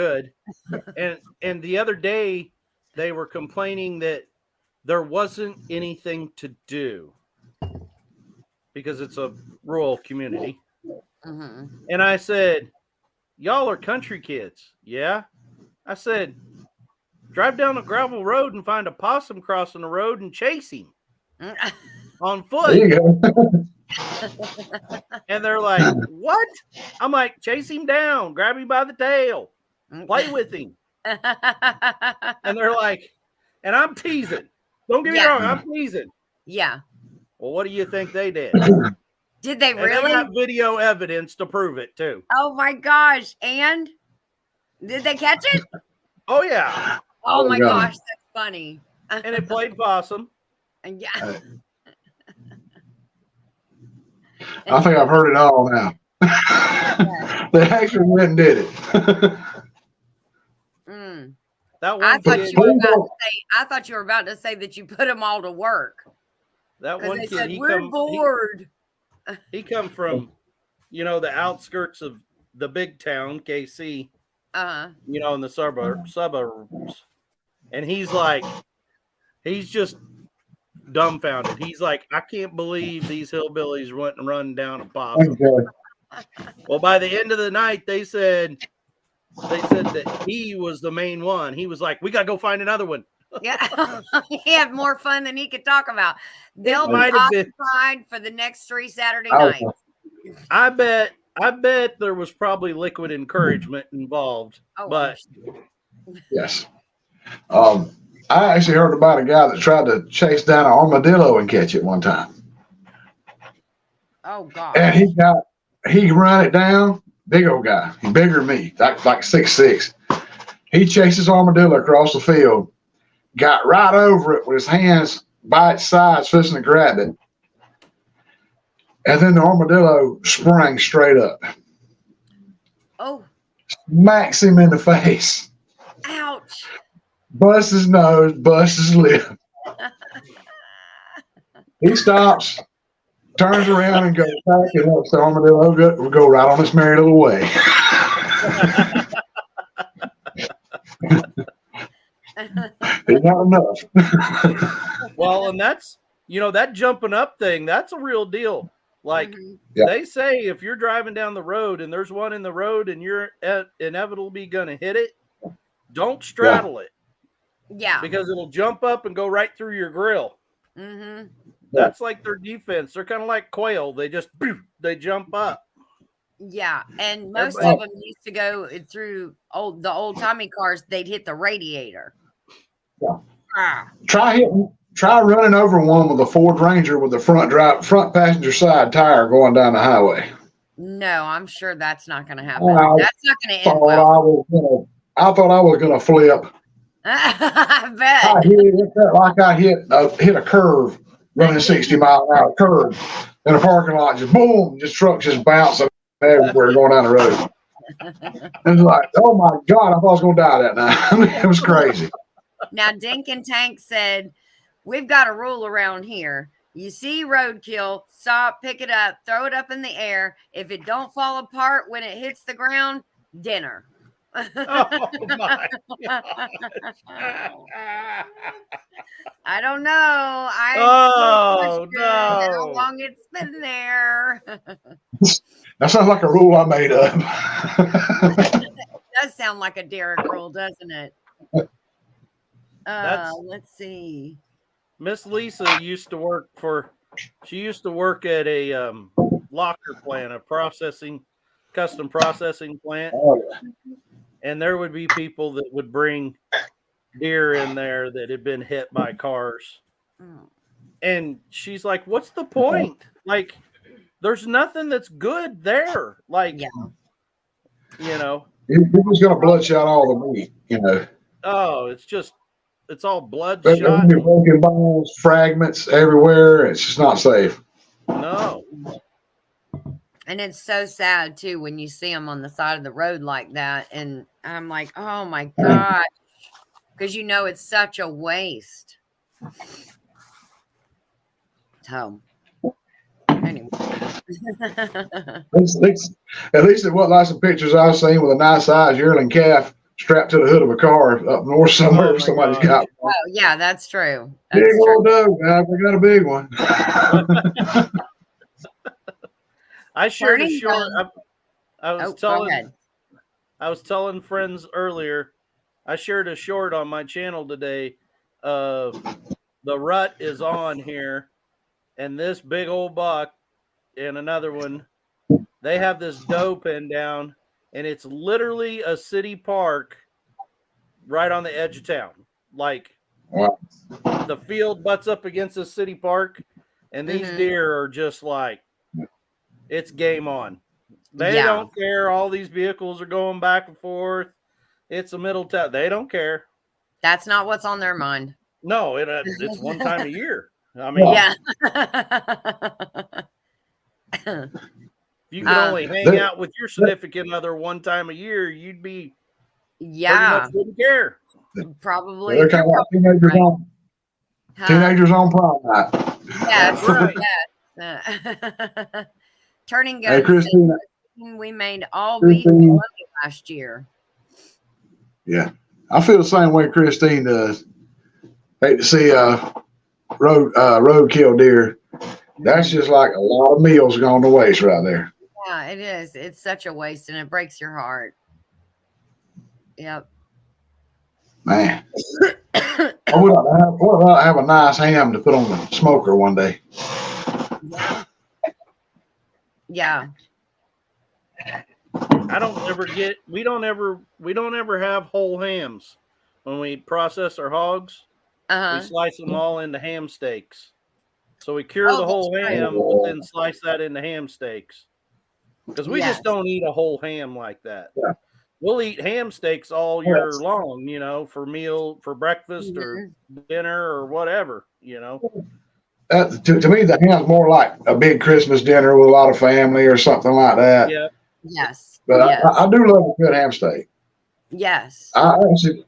good. And the other day they were complaining that there wasn't anything to do because it's a rural community. Mm-hmm. And I said, y'all are country kids. Yeah. I said, drive down a gravel road and find a possum crossing the road and chase him on There you foot. go. And they're like, what? I'm like, chase him down, grab him by the tail, play with him. And they're like, and I'm teasing. Don't get me Yeah. wrong, I'm teasing. Yeah. Well, what do you think they did? Did they And they really? got video evidence to prove it too. Oh my gosh. And did they catch it? Oh yeah. Oh my God. gosh, that's funny. And it played possum. Yeah. I think I've heard it all now. They actually went and did it. Mm. That I one thought kid, you were about to say. I thought you were about to say that you put them all to work that because one they kid, said he we're come bored. he come from, the outskirts of the big town, KC, in the suburbs. And he's like, he's just dumbfounded. He's like, I can't believe these hillbillies went and run down a possum. Okay. Well, by the end of the night, they said that he was the main one. He was like, we got to go find another one. Yeah, he had more fun than he could talk about. They'll be might have been- occupied for the next 3 Saturday Oh, nights. I bet there was probably liquid encouragement involved. Oh, but yes. I actually heard about a guy that tried to chase down an armadillo and catch it one time. oh gosh. And he run it down, big old guy, bigger than me, like 6'6". He chases armadillo across the field, got right over it with his hands by its sides, fishing to grab it. And then the armadillo sprang straight up. Oh, Smacks him in the face. ouch. Busts his nose, busts his lip. He stops, turns around and goes back and lets the armadillo go right on its merry little way. It's not enough. well, and that's that jumping up thing, that's a real deal. Like Yeah. they say, if you're driving down the road and there's one in the road and you're inevitably going to hit it, don't straddle it. Yeah. Because it'll jump up and go right through your grill. Mm-hmm. That's like their defense. They're kind of like quail. They just they jump up. Yeah, and most of them used to go through the old Tommy cars. They'd hit the radiator. Yeah. Ah. Try running over one with a Ford Ranger with the front passenger side tire going down the highway. No, I'm sure that's not going to happen. That's not going to end well. I thought I was gonna flip. I bet. I felt like I hit a curve, running 60 mile an hour curve in a parking lot. Just boom, just trucks just bouncing everywhere going down the road. And it's like, oh my God, I thought I was gonna die that night. It was crazy. Now, Dink and Tank said, we've got a rule around here. You see roadkill, stop, pick it up, throw it up in the air. If it don't fall apart when it hits the ground, dinner. Oh my gosh. I don't know. Oh, no. How long it's been there. That sounds like a rule I made up. It does sound like a Derek rule, doesn't it? Let's see. Miss Lisa used to work at a locker plant, a custom processing plant. Oh, yeah. And there would be people that would bring deer in there that had been hit by cars. And she's like, what's the point? Like, there's nothing that's good there. Like, You're just gonna bloodshot all the meat, Oh, it's all bloodshot. Broken bones, fragments everywhere. It's just not safe. No. And it's so sad too when you see them on the side of the road like that. And I'm like, oh my God. Because it's such a waste. So Anyway. At least it wasn't like some pictures I've seen with a nice sized yearling calf strapped to the hood of a car up north somewhere. Oh, my Somebody's gosh. got Oh, yeah, that's true. big That's old true. dog. Now we got a big one. I shared a Turning short. I was Oh, go telling ahead. I was telling friends earlier. I shared a short on my channel today of the rut is on here, and this big old buck and another one, they have this doe pinned down, and it's literally a city park right on the edge of town. Like Wow. the field butts up against the city park, and these Mhm. deer are just like, it's game on. They Yeah. don't care. All these vehicles are going back and forth. It's a middle town. They don't care. That's not what's on their mind. No, it's one time a year. I mean, Yeah. if you could only hang out with your significant other one time a year, you'd be pretty Yeah. much wouldn't care. Probably. They're kind of like teenagers right. on teenagers on prom night. Yes. Right. Yes. Turning Hey, guns. Christina. We made all beef Christine. last year. Yeah, I feel the same way Christine does. Hate to see roadkill deer. That's just like a lot of meals gone to waste right there. Yeah, it is. It's such a waste, and it breaks your heart. Yep. Man, I would have a nice ham to put on the smoker one day. Yeah. Yeah. We don't ever have whole hams when we process our hogs. Uh-huh. We slice them all into ham steaks. So we cure Oh, the whole that's right. ham, but then slice that into ham steaks. Because we Yes. just don't eat a whole ham like that. Yeah. We'll eat ham steaks all year long, for breakfast or dinner or whatever, To me, the ham's more like a big Christmas dinner with a lot of family or something like that. Yeah. Yes. But yes. I do love a good ham steak. Yes. I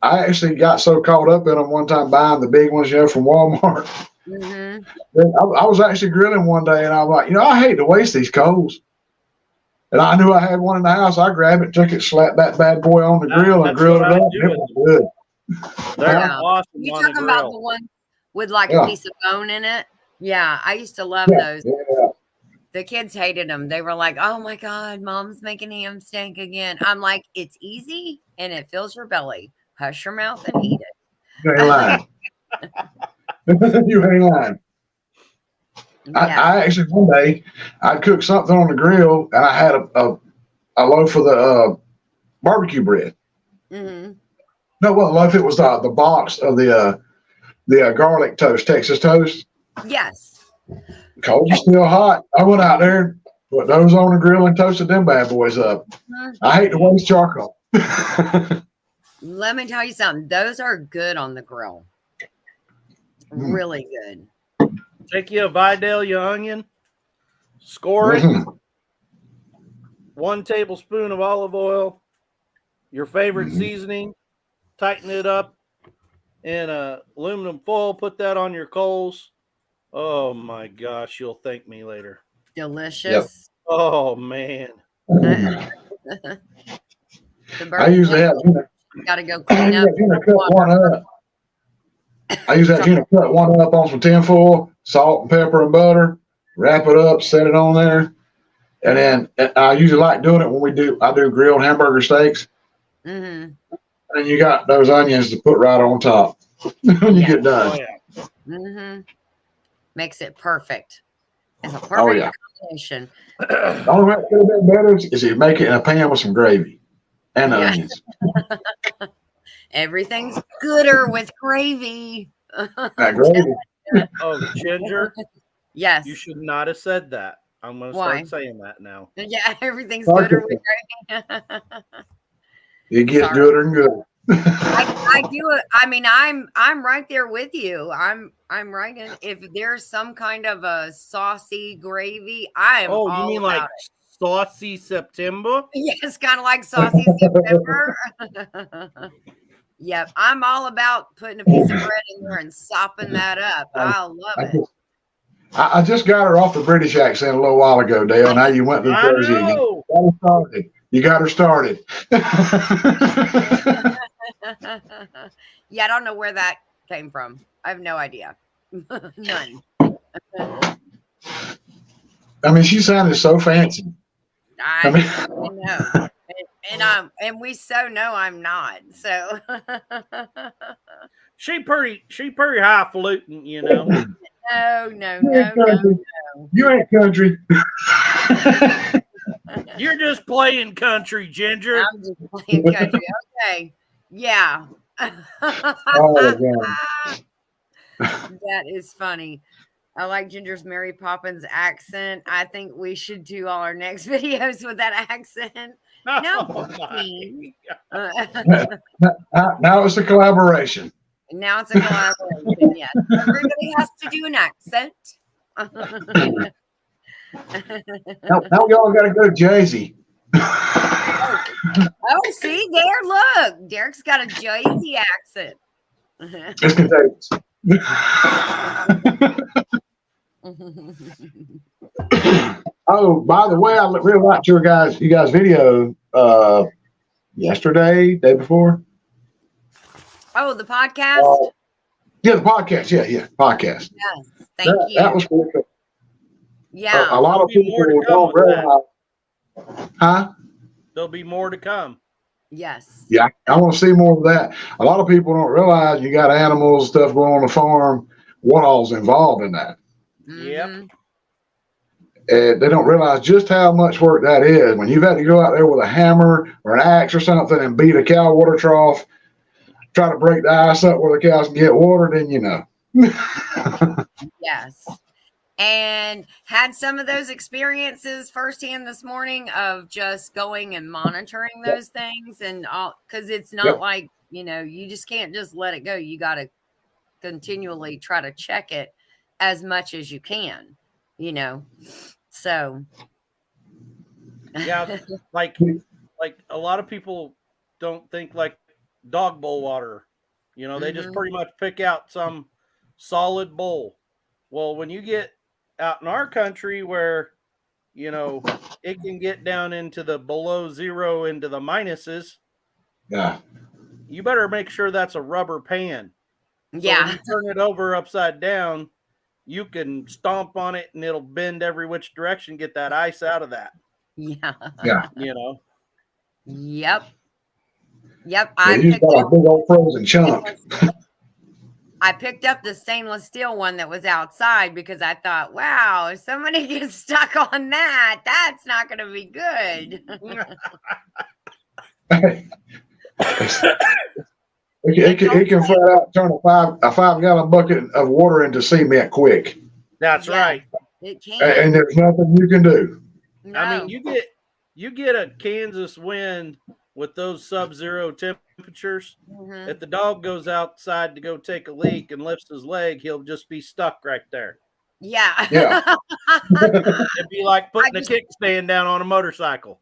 actually got so caught up in them one time buying the big ones, from Walmart. Mm-hmm. I was actually grilling one day, and I'm like, I hate to waste these coals. And I knew I had one in the house. I grabbed it, took it, slapped that bad boy on the grill, and grilled it up. It was good. They're Yeah. awesome. You're on talking the about grill. the one with like Yeah. a piece of bone in it? Yeah, I used to love those. Yeah. The kids hated them. They were like, "Oh my God, Mom's making ham steak again." I'm like, "It's easy and it fills your belly. Hush your mouth and eat it." You ain't lying. You ain't lying. Yeah. I actually one day I cooked something on the grill, and I had a loaf of the barbecue bread. Mm-hmm. No, it wasn't a loaf. It was the box of the garlic toast, Texas toast. Yes. Coals are still hot. I went out there and put those on the grill and toasted them bad boys up. I hate to waste charcoal. Let me tell you something. Those are good on the grill. Really good. Take you a Vidalia onion, score it, 1 tablespoon of olive oil, your favorite seasoning, tighten it up in a aluminum foil, put that on your coals. Oh my gosh, you'll thank me later. Delicious. Oh man. I usually have got to go clean up. cut one up. I use that Gina cut one up on some tinfoil, salt and pepper and butter, wrap it up, set it on there. And then I usually like doing it when I do grilled hamburger steaks. Mm-hmm. And you got those onions to put right on top when you get done. Oh, yeah. Mm-hmm. Makes it perfect. It's a perfect combination. The only way it could have been better is if you make it in a pan with some gravy and onions. Everything's gooder with gravy. That gravy. Oh, Ginger. Yes. You should not have said that. I'm going to start saying that now. Yeah, everything's gooder with gravy. It gets gooder and gooder. I do it. I mean, I'm right there with you. I'm right in. If there's some kind of a saucy gravy, I am. Oh, all you mean about like saucy September? Yes, kind of like saucy September. Yep, I'm all about putting a piece of bread in there and sopping that up. I love it. I just got her off the British accent a little while ago, Dale. Now you went to Jersey again. You got her started. Yeah, I don't know where that came from. I have no idea. None. I mean, she sounded so fancy. I know. And we so know I'm not. So she pretty highfalutin, you know. No. You ain't country. You're just playing country, Ginger. I'm just playing country. Okay. Yeah. Oh, God. That is funny. I like Ginger's Mary Poppins accent. I think we should do all our next videos with that accent. No. Now it's a collaboration. Now it's a collaboration, yes. Everybody has to do an accent. Now y'all got to go to Jersey. Oh, see there, look. Derek's got a Jersey accent. It's contagious. Oh, by the way, I really liked you guys' video yesterday, day before. Oh, the podcast? Yeah, the podcast. Yeah, podcast. Yes, thank you. That was pretty cool. Yeah. A lot of people don't realize. Huh? There'll be more to come. Yes. Yeah, I want to see more of that. A lot of people don't realize you got animals, stuff going on the farm. What all's involved in that? Yep. And they don't realize just how much work that is. When you've had to go out there with a hammer or an axe or something and beat a cow water trough, try to break the ice up where the cows can get water, then you know. Yes. And had some of those experiences firsthand this morning of just going and monitoring those things and all, because it's not like, you just can't just let it go. You got to continually try to check it as much as you can, so. Yeah, like a lot of people don't think like dog bowl water, they just pretty much pick out some solid bowl. Well, when you get out in our country where, it can get down into the below zero, into the minuses. Yeah. You better make sure that's a rubber pan. So yeah. when you turn it over upside down, you can stomp on it and it'll bend every which direction, get that ice out of that. Yeah. Yeah. Yep. I picked up a big old frozen chunk. I picked up the stainless steel one that was outside because I thought, wow, if somebody gets stuck on that, that's not going to be good. It can flat out turn a 5-gallon bucket of water into cement quick. That's right. It can. And there's nothing you can do. No. I mean, you get a Kansas wind with those sub-zero temperatures. Mm-hmm. If the dog goes outside to go take a leak and lifts his leg, he'll just be stuck right there. Yeah. It'd be like putting a kickstand down on a motorcycle.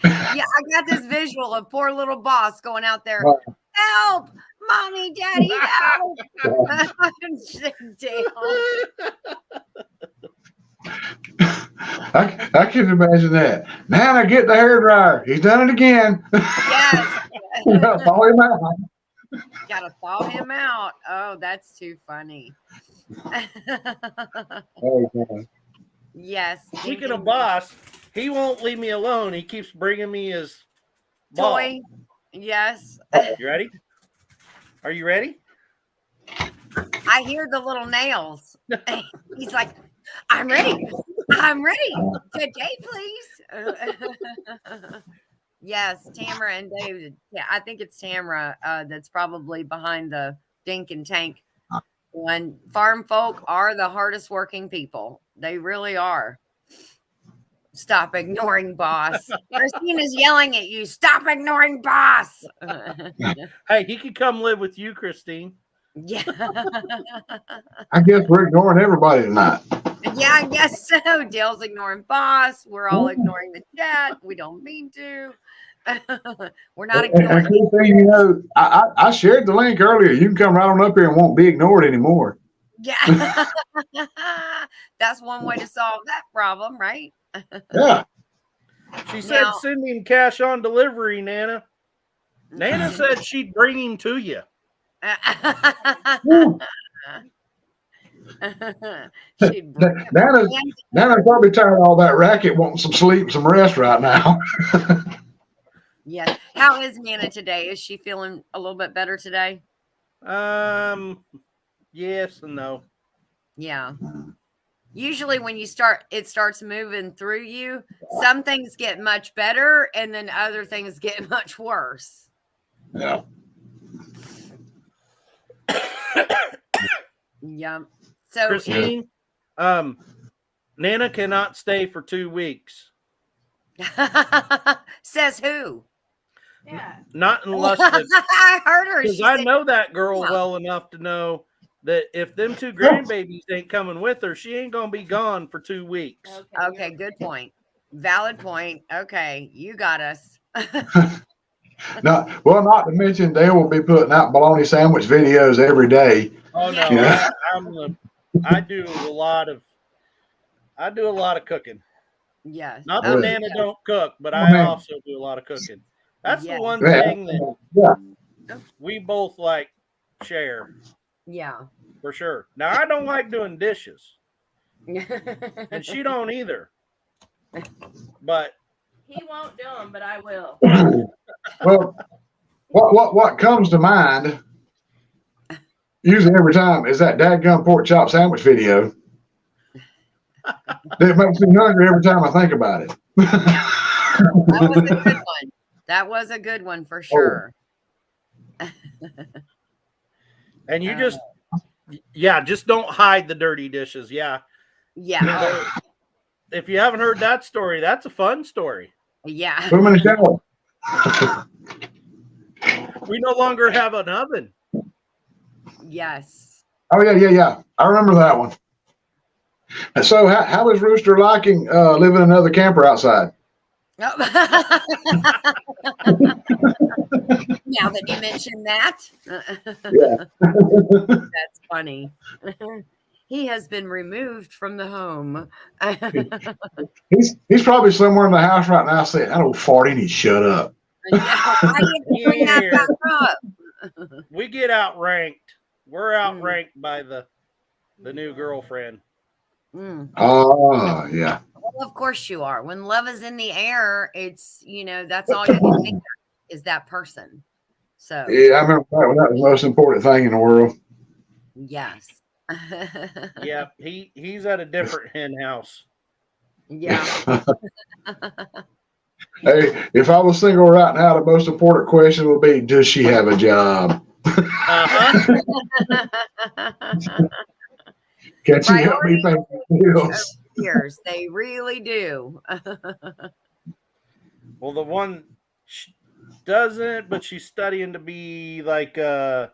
Yeah, I got this visual of poor little boss going out there. Help! Mommy, Daddy, help! I can imagine that. Nana, get the hairdryer. He's done it again. Yes. Thaw him out. Gotta thaw him out. Oh, that's too funny. Oh, God. Yes. Speaking of boss, he won't leave me alone. He keeps bringing me his toy. Ball. Yes. You ready? Are you ready? I hear the little nails. He's like, I'm ready. I'm ready. Today, please. Yes, Tamara and David. Yeah, I think it's Tamara that's probably behind the Dink and Tank. When farm folk are the hardest working people. They really are. Stop ignoring boss. Christina's yelling at you. Stop ignoring boss. Hey, he could come live with you, Christine. Yeah. I guess we're ignoring everybody tonight. Yeah, I guess so. Dale's ignoring boss. We're all ignoring the chat. We don't mean to. We're not ignoring. Thing, I shared the link earlier. You can come right on up here and won't be ignored anymore. Yeah. That's one way to solve that problem, right? Yeah. She said Now- send him cash on delivery, Nana. Nana said she'd bring him to you. Woo. She'd bring Nana's probably tired of all that racket, wanting some sleep, some rest right now. Yes. How is Nana today? Is she feeling a little bit better today? Yes and no. Yeah. Usually when it starts moving through you, some things get much better and then other things get much worse. Yeah. Yeah. So Christine, Nana cannot stay for 2 weeks. says who? Yeah. Not unless I heard her. because She I said, know that girl Yeah. well enough to know that if them 2 grandbabies ain't coming with her, she ain't gonna be gone for 2 weeks. Okay, good point. Valid point. Okay, you got us. Not to mention they will be putting out bologna sandwich videos every day. Oh no, Yeah. I do a lot of cooking. Yes. Not Oh, that yeah. Nana don't cook, but Oh, I man. also do a lot of cooking. That's Yeah. the one Yeah. thing that Yeah. we both like share Yeah. for sure. Now I don't like doing dishes, and she don't either. But He won't do them, but I will. Well, what comes to mind usually every time is that dadgum pork chop sandwich video. That makes me hungry every time I think about it. That was a good one. That was a good one for sure. and you just don't hide the dirty dishes. Yeah. Yeah. If you haven't heard that story, that's a fun story. Yeah. Put them in the shower. We no longer have an oven. Yes. Oh yeah. I remember that one. And so, how is Rooster liking living in another camper outside? Now that you mentioned that, Yeah. that's funny. He has been removed from the home. He's probably somewhere in the house right now saying, "That old farty needs to shut up." Why you bring that back up? We get outranked. We're outranked by the new girlfriend. Mm. Oh yeah. Well, of course you are. When love is in the air, it's that's all you can think of is that person. So Yeah, I remember that one. That was the most important thing in the world. yes. Yeah, he's at a different hen house. Yeah. Hey, if I was single right now, the most important question would be, does she have a job? Can she help me pay the bills? Years, they really do. Well, the one doesn't, but she's studying to be like a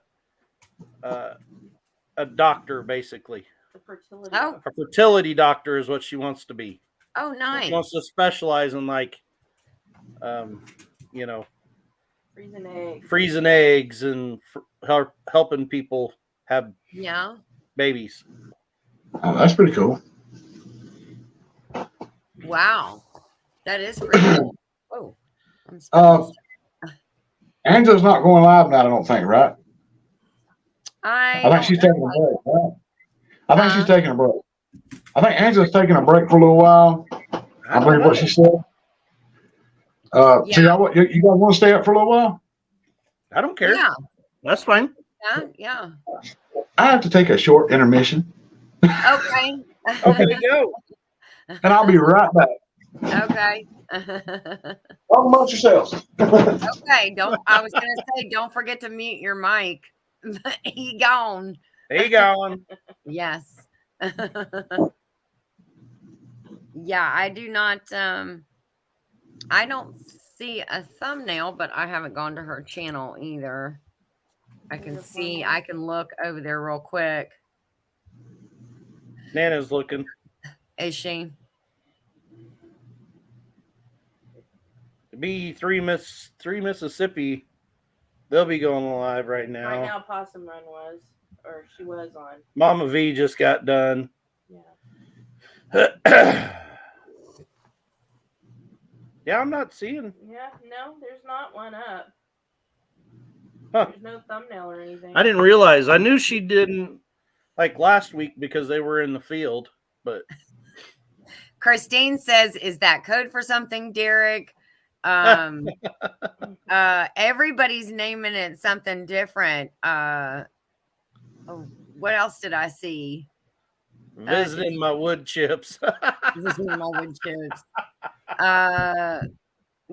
doctor, basically. The fertility. Oh. A fertility doctor is what she wants to be. Oh, nice. She wants to specialize in freezing eggs and helping people have babies. Oh, that's pretty cool. Wow, that is pretty cool. Oh, Angela's not going live now, I don't think, right? I think she's taking a break. Right? I think she's taking a break. I think Angela's taking a break for a little while. I believe what she said. So you guys want to stay up for a little while? I don't care. Yeah, that's fine. Yeah. I have to take a short intermission. Okay. Okay, go. And I'll be right back. Okay. Talk about yourselves. Okay. I was gonna say, don't forget to mute your mic. He gone. He gone. Yes. Yeah, I do not. I don't see a thumbnail, but I haven't gone to her channel either. I can look over there real quick. Nana's looking. Is she? Be three Mississippi. They'll be going live right now. Right now, Possum Run she was on. Mama V just got done. Yeah. Yeah, I'm not seeing. Yeah, no, there's not one up. Huh. There's no thumbnail or anything. I didn't realize. I knew she didn't like last week because they were in the field, but Christine says, "Is that code for something, Derek?" Everybody's naming it something different. What else did I see? visiting my wood chips. Visiting my wood chips.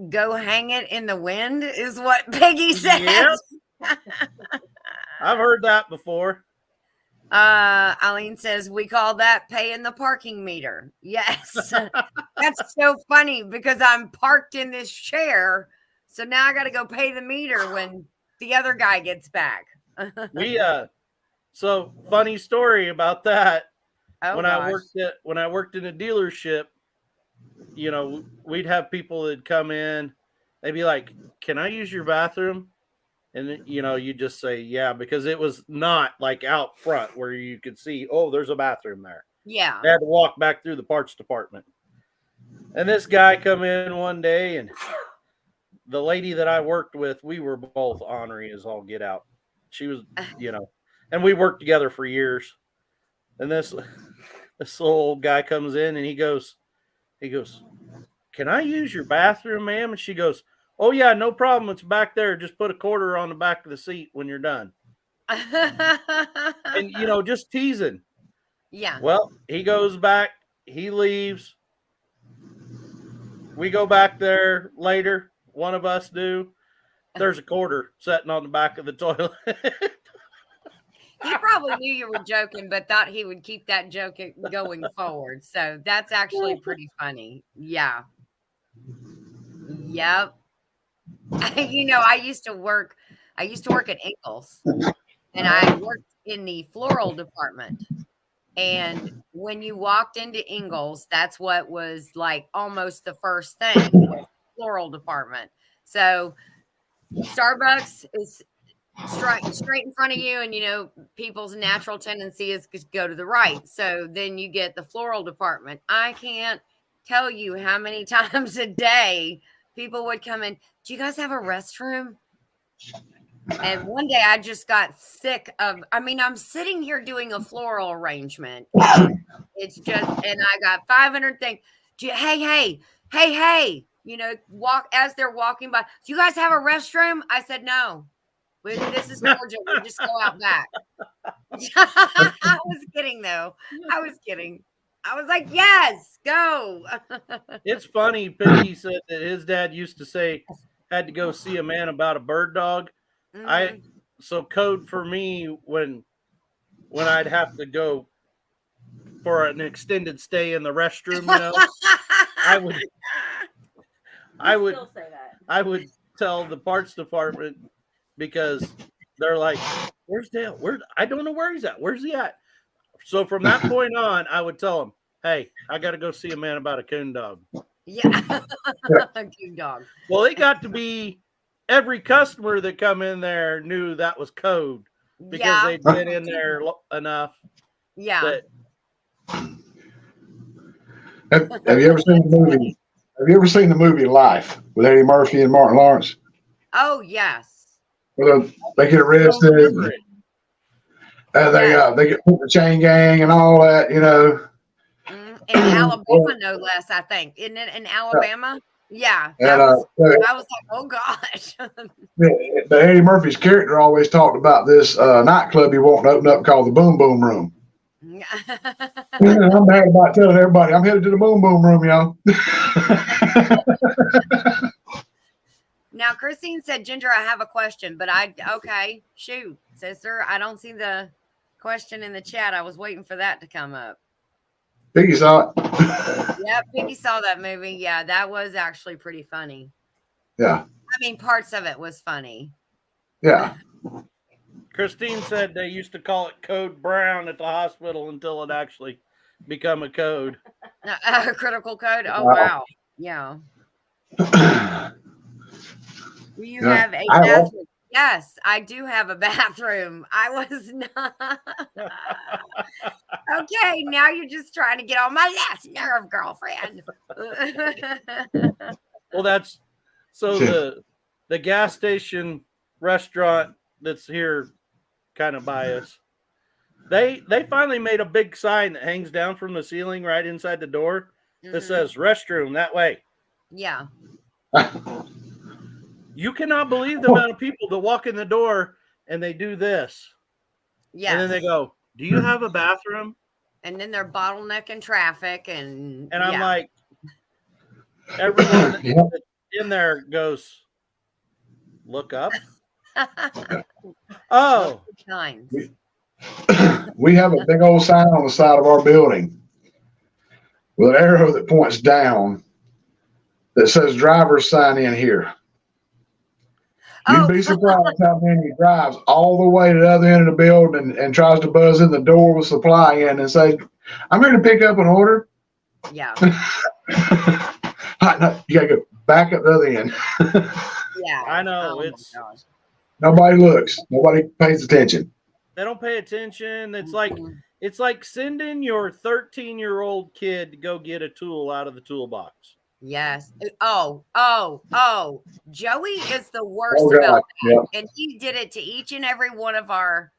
Go hang it in the wind is what Peggy said. Yep. I've heard that before. Eileen says, we call that paying the parking meter. Yes. That's so funny because I'm parked in this chair. So now I got to go pay the meter when the other guy gets back. So funny story about that. Oh, when gosh. I worked in a dealership, you know, we'd have people that come in, they'd be like, "Can I use your bathroom?" And you know, you just say, "Yeah," because it was not like out front where you could see, "Oh, there's a bathroom there." Yeah. They had to walk back through the parts department. And this guy come in one day, and the lady that I worked with, we were both ornery as all get out. She was, you know, and we worked together for years. And this little old guy comes in and he goes, "Can I use your bathroom, ma'am?" And she goes, "Oh yeah, no problem. It's back there. Just put a quarter on the back of the seat when you're done." And you know, just teasing. Yeah. Well, he goes back, he leaves. We go back there later. One of us do. There's a quarter sitting on the back of the toilet. He probably knew you were joking, but thought he would keep that joke going forward. So that's actually pretty funny. Yeah. Yep. You know, I used to work at Ingalls, and I worked in the floral department. And when you walked into Ingalls, that's what was like almost the first thing was floral department. So Starbucks is straight in front of you, and you know people's natural tendency is to go to the right. So then you get the floral department. I can't tell you how many times a day people would come in. Do you guys have a restroom? And one day I just got sick of, I mean, I'm sitting here doing a floral arrangement. It's just, and I got 500 things. Hey, you know, as they're walking by. Do you guys have a restroom? I said, no. This is Georgia. We just go out back. I was kidding, though. I was kidding. I was like, yes, go. It's funny. Piggy said that his dad used to say, had to go see a man about a bird dog. So code for me when I'd have to go for an extended stay in the restroom, you know, I would still say that. I would tell the parts department because they're like, "Where's Dale? I don't know where he's at. Where's he at?" So from that point on, I would tell him, "Hey, I got to go see a man about a coon dog." Yeah, a coon dog. Well, it got to be every customer that come in there knew that was code because they'd been in there enough. Yeah. Have you ever seen the movie? Have you ever seen the movie Life with Eddie Murphy and Martin Lawrence? Oh yes. Where they get arrested, and they get put in the chain gang and all that, you know. In Alabama, no less, I think. Isn't it in Alabama? Yeah. And I was like, oh gosh. the Eddie Murphy's character always talked about this nightclub he wanted to open up called the Boom Boom Room. I'm bad about telling everybody I'm headed to the Boom Boom Room, y'all. Now, Christine said, Ginger, I have a question, but okay, shoot, sister. I don't see the question in the chat. I was waiting for that to come up. Piggy saw it. Yeah, Piggy saw that movie. Yeah, that was actually pretty funny. Yeah. I mean, parts of it was funny. Yeah. Christine said they used to call it Code Brown at the hospital until it actually become a code. Critical code? Oh, wow. Yeah. Do you have a bathroom? Yes, I do have a bathroom. I was not. Okay, now you're just trying to get on my last nerve, girlfriend. Well, that's so the gas station restaurant that's here kind of by us. They finally made a big sign that hangs down from the ceiling right inside the door that says restroom that way. Yeah. You cannot believe the amount of people that walk in the door and they do this. Yeah. And then they go, "Do you have a bathroom?" And then they're bottlenecking traffic and I'm like, everyone that's in there goes, "Look up." Oh, times. We have a big old sign on the side of our building with an arrow that points down that says "Drivers sign in here." You'd be surprised how many drives all the way to the other end of the building and tries to buzz in the door with supply in and say, "I'm here to pick up an order." Yeah. No, you gotta go back up the other end. Yeah. I know. Oh Nobody looks. Nobody pays attention. They don't pay attention. It's like sending your 13-year-old kid to go get a tool out of the toolbox. Yes. Oh. Joey is the worst about that. Yep. And he did it to each and every one of our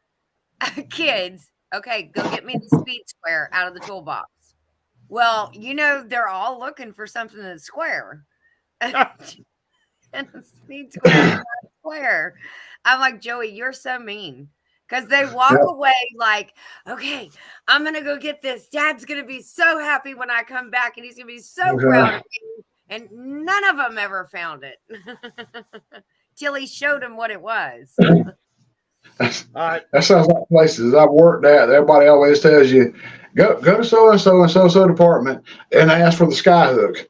kids. Okay, go get me the speed square out of the toolbox. Well, they're all looking for something that's square. And the speed square is not square. I'm like, Joey, you're so mean. Because they walk away like, okay, I'm going to go get this. Dad's going to be so happy when I come back, and he's going to be so proud of me. And none of them ever found it till he showed them what it was. That sounds like places I've worked at. Everybody always tells you, go to so-and-so and so-and-so department and ask for the sky hook.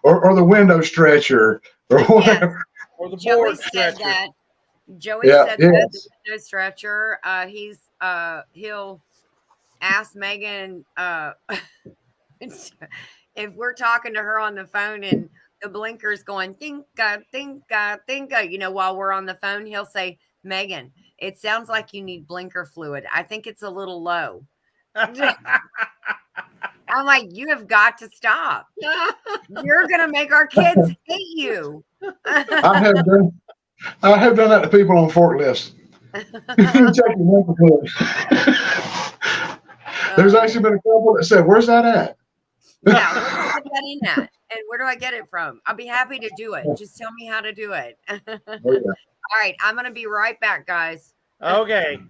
or the window stretcher or whatever. Yes. Or the Joey board said stretcher. that. Joey said that the window stretcher. He'll ask Megan if we're talking to her on the phone and the blinker's going tinka tinka tinka. While we're on the phone, he'll say, "Megan, it sounds like you need blinker fluid. I think it's a little low." I'm like, you have got to stop. You're gonna make our kids hate you. I have done that to people on forklifts. Check your blinker fluid. There's actually been a couple that said, "Where's that at?" Yeah, where do I get that in at? And where do I get it from? I'll be happy to do it. Just tell me how to do it. All right, I'm gonna be right back, guys. Okay.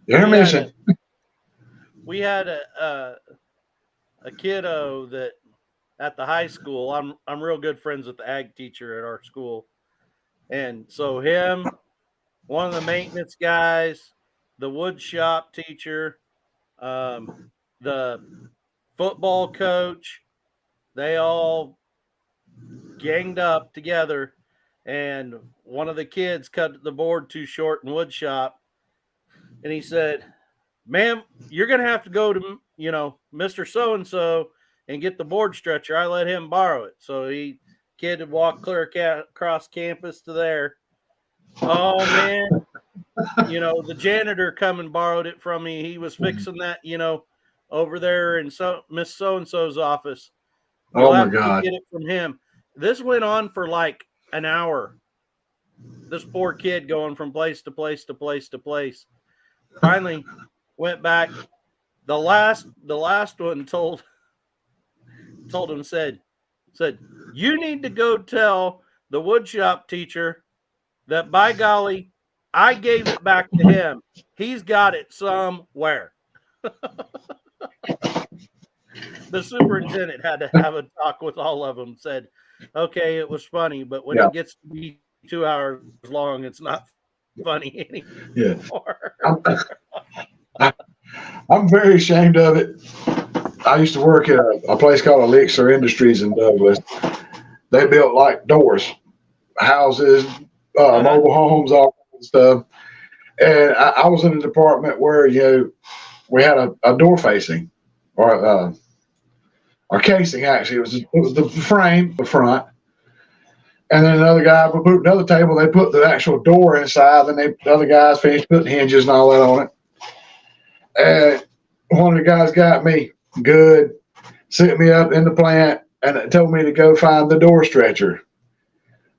Intermission. We had a kiddo that at the high school. I'm real good friends with the ag teacher at our school, and so him, one of the maintenance guys, the wood shop teacher, the football coach, they all ganged up together, and one of the kids cut the board too short in wood shop, and he said, "Ma'am, you're going to have to go to, Mr. So-and-so and get the board stretcher. I let him borrow it." So kid had walked clear across campus to there. Oh, man. The janitor come and borrowed it from me. He was fixing that, over there in Miss So-and-so's office. You'll have to get it from him. This went on for like an hour. This poor kid going from place to place to place to place. Finally went back. The last one told him, said, "You need to go tell the woodshop teacher that, by golly, I gave it back to him. He's got it somewhere." The superintendent had to have a talk with all of them. Said, "Okay, it was funny, but when it gets to be 2 hours long, it's not funny anymore." I'm very ashamed of it. I used to work at a place called Elixir Industries in Douglas. They built like doors, houses, mobile homes, all kinds of stuff. And I was in a department where we had a door facing, or casing actually. It was the frame, the front, And then another guy would put another table. They put the actual door inside. Then the other guys finished putting hinges and all that on it. And one of the guys got me good, set me up in the plant, and told me to go find the door stretcher.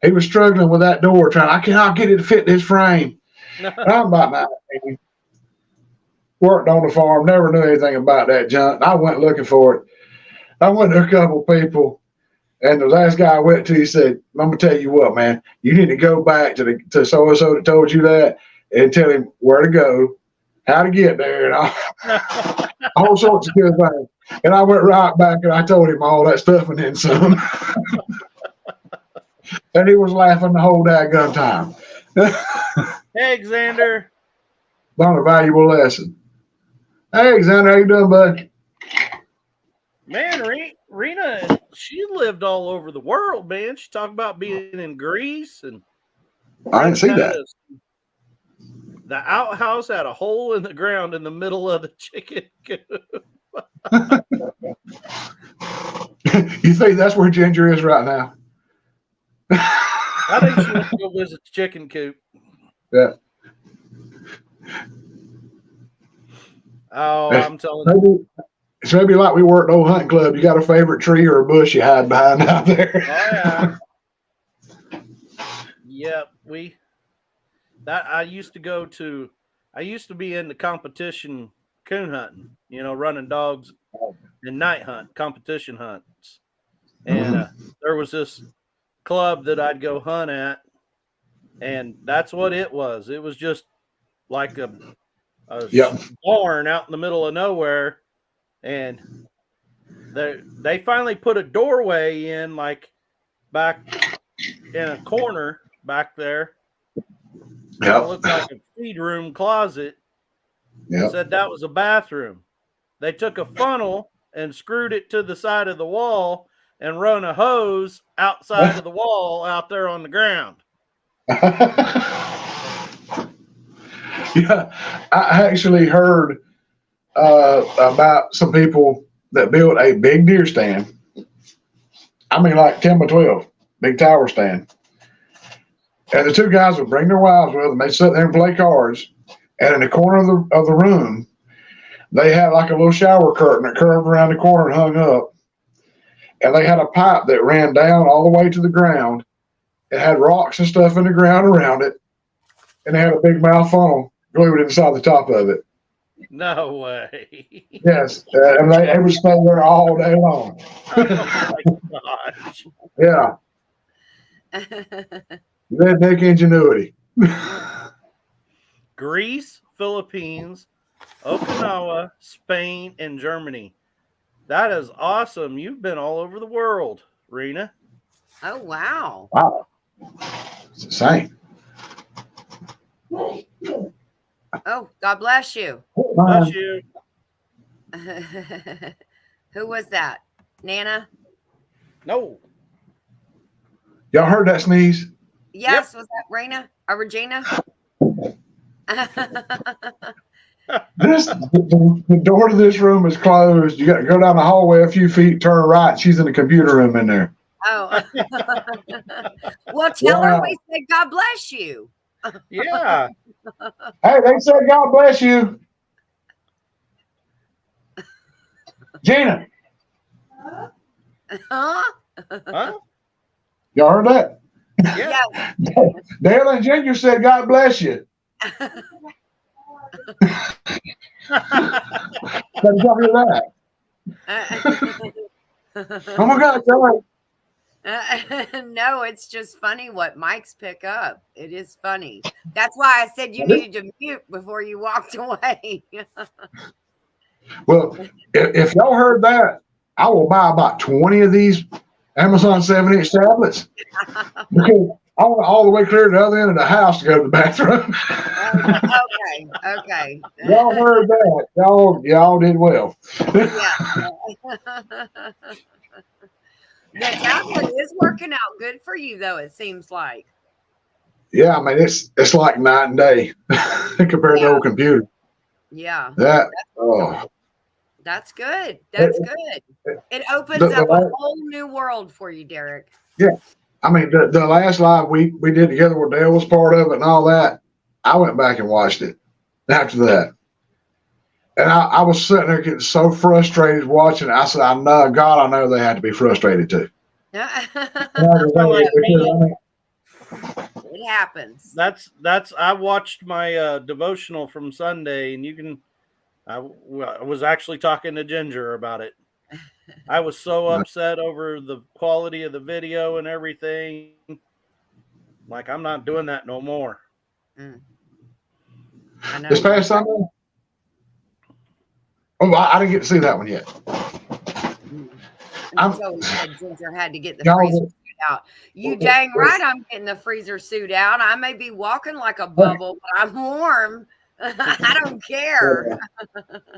He was struggling with that door, I cannot get it to fit this frame. I'm about 19. Worked on the farm, never knew anything about that junk. I went looking for it. I went to a couple people, and the last guy I went to, he said, I'm going to tell you what, man, you need to go back to so-and-so that told you that and tell him where to go, how to get there, and all sorts of good things. And I went right back and I told him all that stuff and then some. And he was laughing the whole daggone time. Hey, Xander. Learned a valuable lesson. Hey, Xander, how you doing, bud? Man, Rena, she lived all over the world, man. She talked about being in Greece, and I didn't see that. The outhouse had a hole in the ground in the middle of the chicken coop. You think that's where Ginger is right now? I think she wants to go visit the chicken coop. Yeah. Oh, I'm telling you. It's maybe like we were at an old hunting club. You got a favorite tree or a bush you hide behind out there? Oh, yeah. Yep. I used to be in the competition coon hunting, running dogs and night hunt, competition hunts. And there was this club that I'd go hunt at, and that's what it was. It was just like a barn out in the middle of nowhere, and they finally put a doorway in, like back in a corner back there. It looked like a feed room closet. Said that was a bathroom. They took a funnel and screwed it to the side of the wall and run a hose outside of the wall out there on the ground. Yeah, I actually heard about some people that built a big deer stand. I mean, like 10 by 12, big tower stand. And the two guys would bring their wives with them. They'd sit there and play cards. And in the corner of the room, they had like a little shower curtain that curved around the corner and hung up. And they had a pipe that ran down all the way to the ground. It had rocks and stuff in the ground around it. And they had a big mouth funnel glued inside the top of it. No way. Yes. And they would stay there all day long. Oh my gosh. Yeah. Redneck ingenuity. Greece, Philippines, Okinawa, Spain, and Germany. That is awesome. You've been all over the world, Rena. Oh, wow. Wow. It's insane. Oh, God bless you. Bless you. Who was that? Nana? No. Y'all heard that sneeze? Yes, was that Rena or Regina? The door to this room is closed. You got to go down the hallway a few feet, turn right. She's in the computer room in there. Oh. Well, tell her we said God bless you. Yeah. Hey, they said God bless you. Gina. Huh? Huh? Y'all heard that? Yeah. Dale and Ginger said God bless you. Did y'all hear that? Oh my God, Joey. No, it's just funny what mics pick up. It is funny. That's why I said you needed to mute before you walked away. Well, if y'all heard that, I will buy about 20 of these Amazon 7-inch tablets because I want all the way clear to the other end of the house to go to the bathroom. Okay. Y'all heard that. Y'all did well. Yeah. The tablet is working out good for you, though, it seems like. Yeah, I mean, it's like night and day compared to the old computer. Yeah. That's good. That's good. It opens up a whole new world for you, Derek. Yeah. I mean, the last live we did together where Dale was part of it and all that, I went back and watched it after that. And I was sitting there getting so frustrated watching it. I said, I know they had to be frustrated too. It happens. That's I watched my devotional from Sunday, and I was actually talking to Ginger about it. I was so upset over the quality of the video and everything. Like, I'm not doing that no more. I know. This past Sunday? Oh, I didn't get to see that one yet. So Ginger had to get the freezer suit out. You dang right, I'm getting the freezer suit out. I may be walking like a bubble, but I'm warm. I don't care.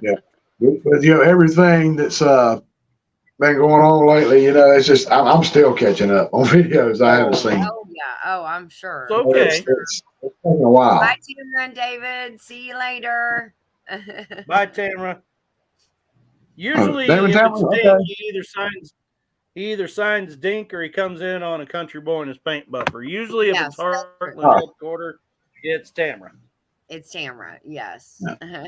Yeah. But everything that's been going on lately, it's just I'm still catching up on videos I haven't seen. Oh yeah. Oh, I'm sure. It's okay. It's taking a while. Bye, Tamara and David. See you later. Bye, Tamara. Usually, David, if it's okay. Dink, he either signs Dink or he comes in on a Country Boy in his paint buffer. Usually, if it's Heartland headquarter, it's Tamara. It's Tamara. Yes. Yeah.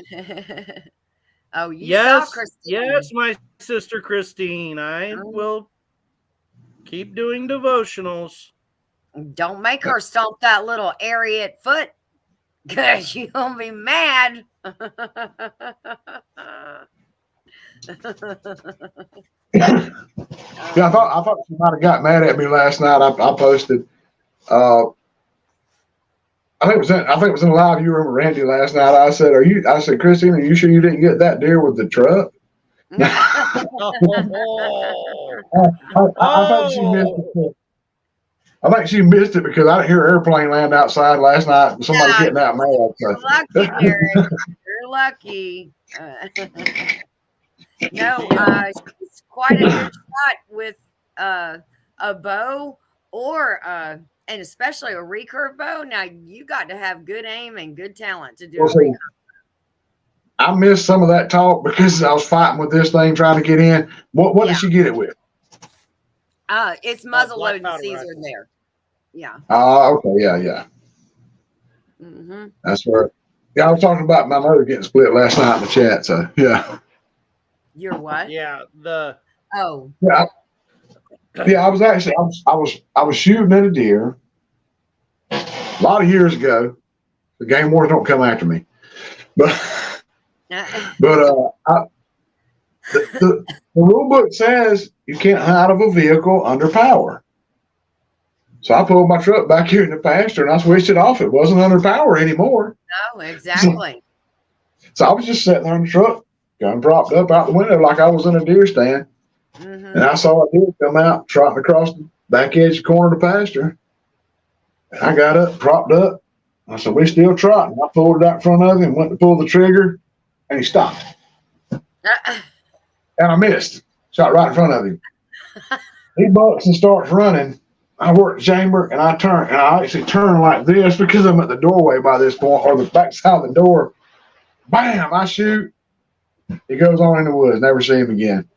Oh, yes, saw Christine. yes, my sister Christine. I will keep doing devotionals. Don't make her stomp that little Ariat foot, because you'll be mad. Yeah, I thought she might have got mad at me last night. I posted. I think it was in a live you were with Randy last night. I said, Christine, are you sure you didn't get that deer with the truck? I think she missed it. I think she missed it because I didn't hear an airplane land outside last night and somebody getting out mad. You're lucky, Derek. You're lucky. No, it's quite a good shot with a bow or and especially a recurve bow. Now you got to have good aim and good talent to do a recurve. I missed some of that talk because I was fighting with this thing trying to get in. What did she get it with? It's muzzle loading Caesar there. Yeah. Okay, yeah. Mm-hmm. That's where. Yeah, I was talking about my motor getting split last night in the chat. So yeah. Your what? Yeah. Yeah. Yeah, I was shooting at a deer a lot of years ago. The game wardens don't come after me, but the rule book says you can't hunt out of a vehicle under power. So I pulled my truck back here in the pasture and I switched it off. It wasn't under power anymore. No, exactly. So I was just sitting there in the truck, gun propped up out the window like I was in a deer stand. Mm-hmm. And I saw a deer come out, trotting across the back edge corner of the pasture. And I got up, propped up. I said, we still trotting. I pulled it out in front of him, went to pull the trigger, and he stopped. And I missed. Shot right in front of him. He bucks and starts running. I work the chamber, and I turn, and I actually turn like this because I'm at the doorway by this point, or the back side of the door. Bam! I shoot. He goes on in the woods. Never see him again.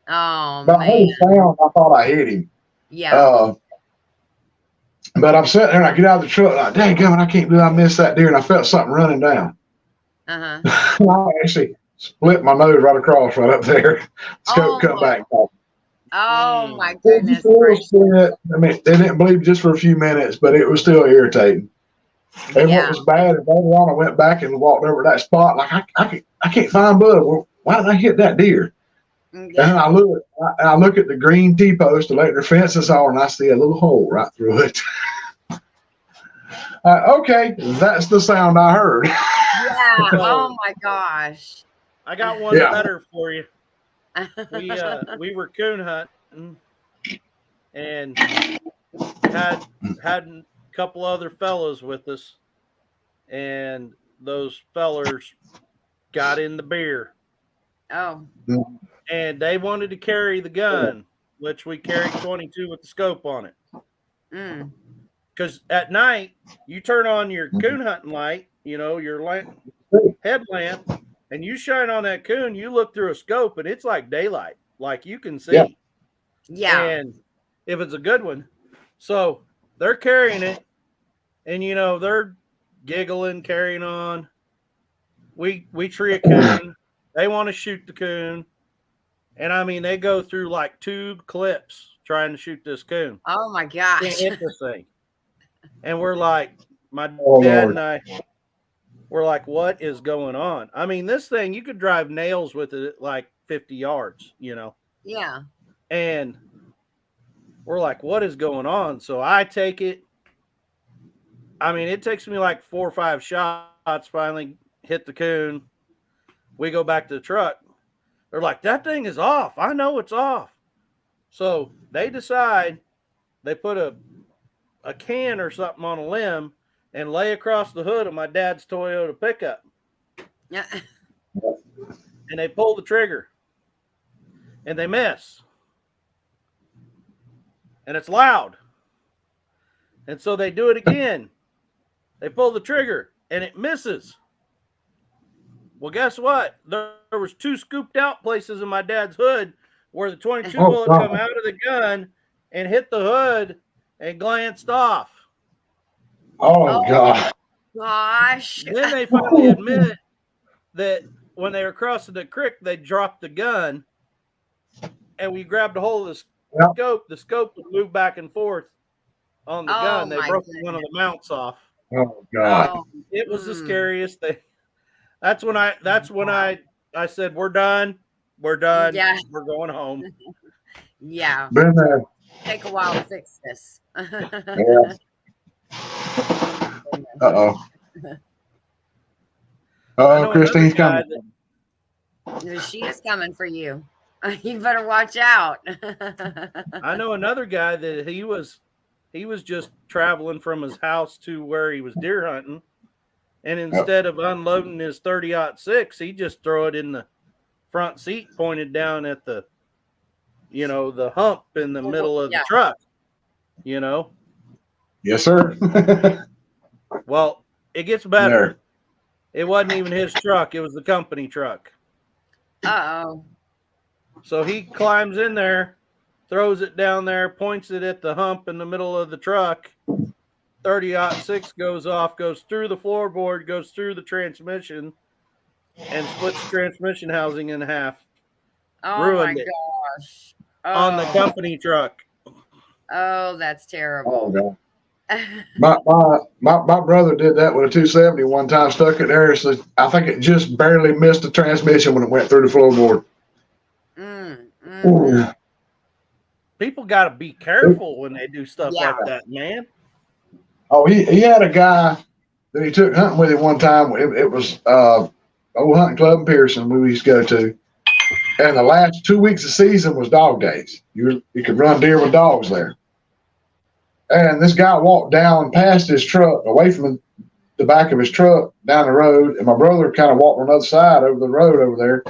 Oh, but man. I thought I hit him. Yeah. But I'm sitting there and I get out of the truck like, dang, I can't believe I missed that deer. And I felt something running down. Uh-huh. I actually split my nose right across right up there. Scope cut back. Oh my goodness. I mean, they didn't bleed just for a few minutes, but it was still irritating. And what was bad is later on I went back and walked over to that spot like I can't find Bud. Well, why did I hit that deer? And I look at the green T-post, the electric fence that's all, and I see a little hole right through it. Okay, that's the sound I heard. Yeah. Oh my gosh. I got one better for you. We were coon hunting and had a couple other fellows with us, and those fellers got in the beer. Oh. And they wanted to carry the gun, which we carried 22 with the scope on it. Because at night, you turn on your coon hunting light, your headlamp, and you shine on that coon, you look through a scope, and it's like daylight. Like you can see. Yeah. And if it's a good one, So they're carrying it, and they're giggling, carrying on. We tree a coon. They want to shoot the coon, and I mean they go through like 2 clips trying to shoot this coon. Oh my Can't gosh. hit this thing, and we're like, my Oh, dad Lord. and I, we're like, what is going on? I mean, this thing you could drive nails with it at like 50 yards, Yeah. and we're like, what is going on? So I take it. I mean, it takes me like 4 or 5 shots. Finally, hit the coon. We go back to the truck. They're like, that thing is off. I know it's off. So they decide they put a can or something on a limb and lay across the hood of my dad's Toyota pickup. Yeah. And they pull the trigger. And they miss. And it's loud. And so they do it again. They pull the trigger and it misses. Well, guess what? There was 2 scooped out places in my dad's hood where the 22 bullet come out of the gun and hit the hood and glanced off. Oh, God. Gosh. Then they finally admit that when they were crossing the creek, they dropped the gun, and we grabbed a hold of the scope. The scope would move back and forth on the gun. They broke one of the mounts off. Oh, God. Oh, It was the scariest thing. That's when I said, we're done. We're done. Yeah. We're going home. Yeah. Been there. Take a while to fix this. Yeah. Uh-oh. Uh-oh, Christine's coming. She is coming for you. You better watch out. I know another guy that he was just traveling from his house to where he was deer hunting, and instead of unloading his 30-06, he just throw it in the front seat, pointed down at the hump in the middle of the truck. Yes, sir. Well, it gets better. There. It wasn't even his truck; it was the company truck. Uh-oh. So he climbs in there, throws it down there, points it at the hump in the middle of the truck. 30-06 goes off, goes through the floorboard, goes through the transmission, and splits the transmission housing in half. Oh, Ruined my it. gosh. On the company truck. Oh, that's Oh, terrible. God. My brother did that with a 270 one time, stuck it there. So I think it just barely missed the transmission when it went through the floorboard. Ooh. People got to be careful when they do stuff like that, man. Oh, he had a guy that he took hunting with him one time. It was old hunting club in Pearson we used to go to. And the last 2 weeks of season was dog days. You could run deer with dogs there. And this guy walked down past his truck, away from the back of his truck, down the road. And my brother kind of walked on the other side over the road over there.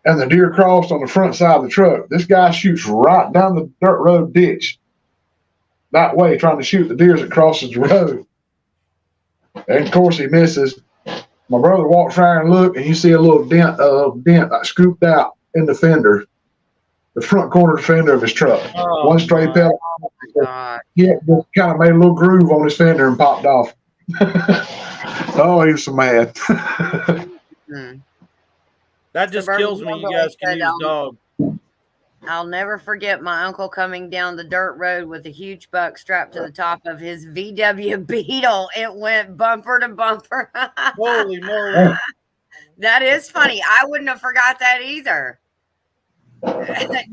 And the deer crossed on the front side of the truck. This guy shoots right down the dirt road ditch that way, trying to shoot the deer as it crosses the road. And, of course, he misses. My brother walks around and look, and you see a little dent like scooped out in the fender, the front corner fender of his truck. Oh, one stray pellet. Yeah, just kind of made a little groove on his fender and popped off. Oh, he was so mad. That just kills me. You guys can use dog. I'll never forget my uncle coming down the dirt road with a huge buck strapped to the top of his VW Beetle. It went bumper to bumper. Holy moly. That is funny. I wouldn't have forgot that either.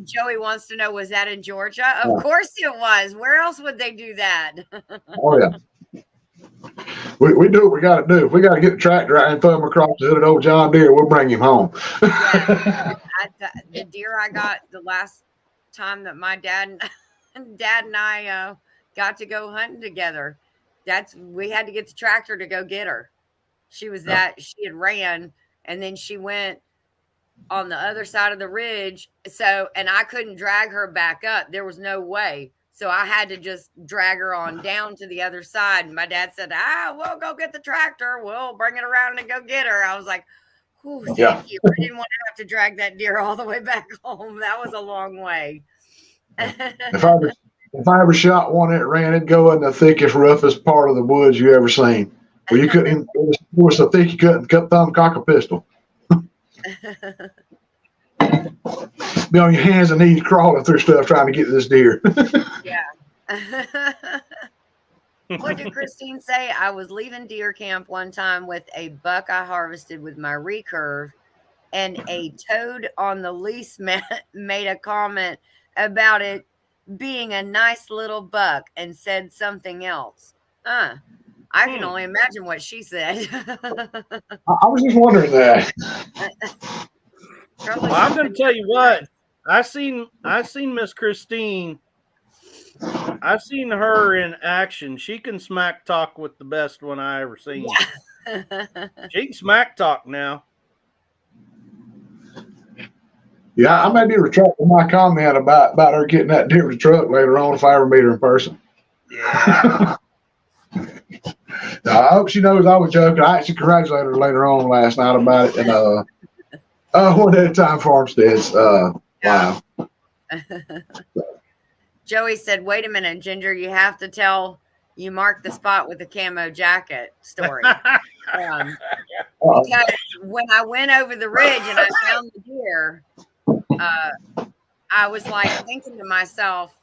Joey wants to know, was that in Georgia? Of course it was. Where else would they do that? Oh, yeah. We do what we got to do. If we got to get the tractor out and throw him across the hood of old John Deere, we'll bring him home. The deer I got the last time that my dad and I got to go hunting together, we had to get the tractor to go get her. She had ran, and then she went on the other side of the ridge. And I couldn't drag her back up. There was no way. So I had to just drag her on down to the other side. And my dad said, we'll go get the tractor. We'll bring it around and go get her. I was like, thank you. I didn't want to have to drag that deer all the way back home. That was a long way. If if I ever shot one that ran, it'd go in the thickest, roughest part of the woods you ever seen. Where you couldn't, it was so thick you couldn't thumb cock a pistol. Be on your hands and knees crawling through stuff trying to get to this deer. Yeah. What did Christine say? I was leaving deer camp one time with a buck I harvested with my recurve, and a toad on the lease made a comment about it being a nice little buck and said something else. I can only imagine what she said. I was just wondering that. Well, I'm going to tell you what. I seen Miss Christine. I've seen her in action. She can smack talk with the best one I ever seen. She can smack talk now. Yeah, I may be retracting my comment about her getting that deer in the truck later on if I ever meet her in person. Yeah. I hope she knows I was joking. I actually congratulated her later on last night about it. And one at a time for Homesteads. Wow. Joey said, "Wait a minute, Ginger. You have to tell you marked the spot with the camo jacket story." Because when I went over the ridge and I found the deer, I was like thinking to myself,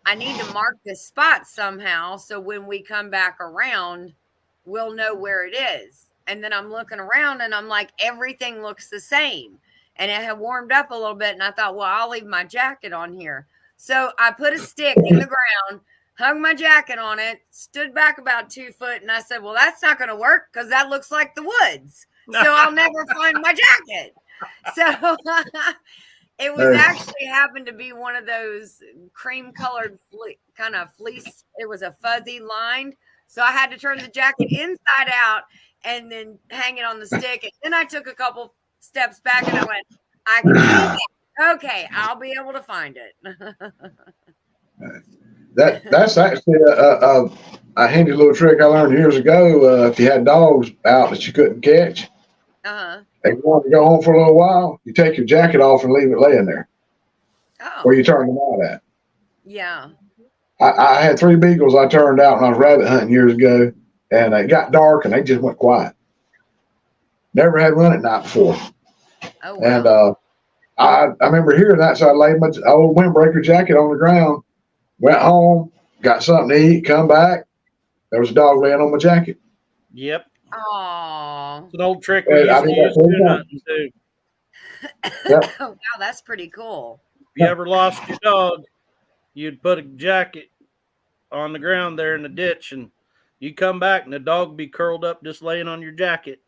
I need to mark this spot somehow so when we come back around, we'll know where it is. And then I'm looking around and I'm like, everything looks the same. And it had warmed up a little bit. And I thought, well, I'll leave my jacket on here. So I put a stick in the ground, hung my jacket on it, stood back about 2 foot. And I said, well, that's not going to work because that looks like the woods. So I'll never find my jacket. So it was actually happened to be one of those cream colored kind of fleece. It was a fuzzy lined. So I had to turn the jacket inside out and then hang it on the stick. And then I took a couple steps back and I went, I can see that. Okay, I'll be able to find it. That's actually a handy little trick I learned years ago. If you had dogs out that you couldn't catch, and you wanted to go home for a little while, you take your jacket off and leave it laying there. Where you turn them out at. Yeah. I had 3 beagles I turned out when I was rabbit hunting years ago, and it got dark and they just went quiet. Never had run at night before. Oh, wow. And I remember hearing that, so I laid my old windbreaker jacket on the ground, went home, got something to eat, come back. There was a dog laying on my jacket. Yep. Aww. It's an old trick we used to use too. Yep. Oh, wow, that's pretty cool. If you ever lost your dog, you'd put a jacket on the ground there in the ditch, and you come back, and the dog would be curled up just laying on your jacket.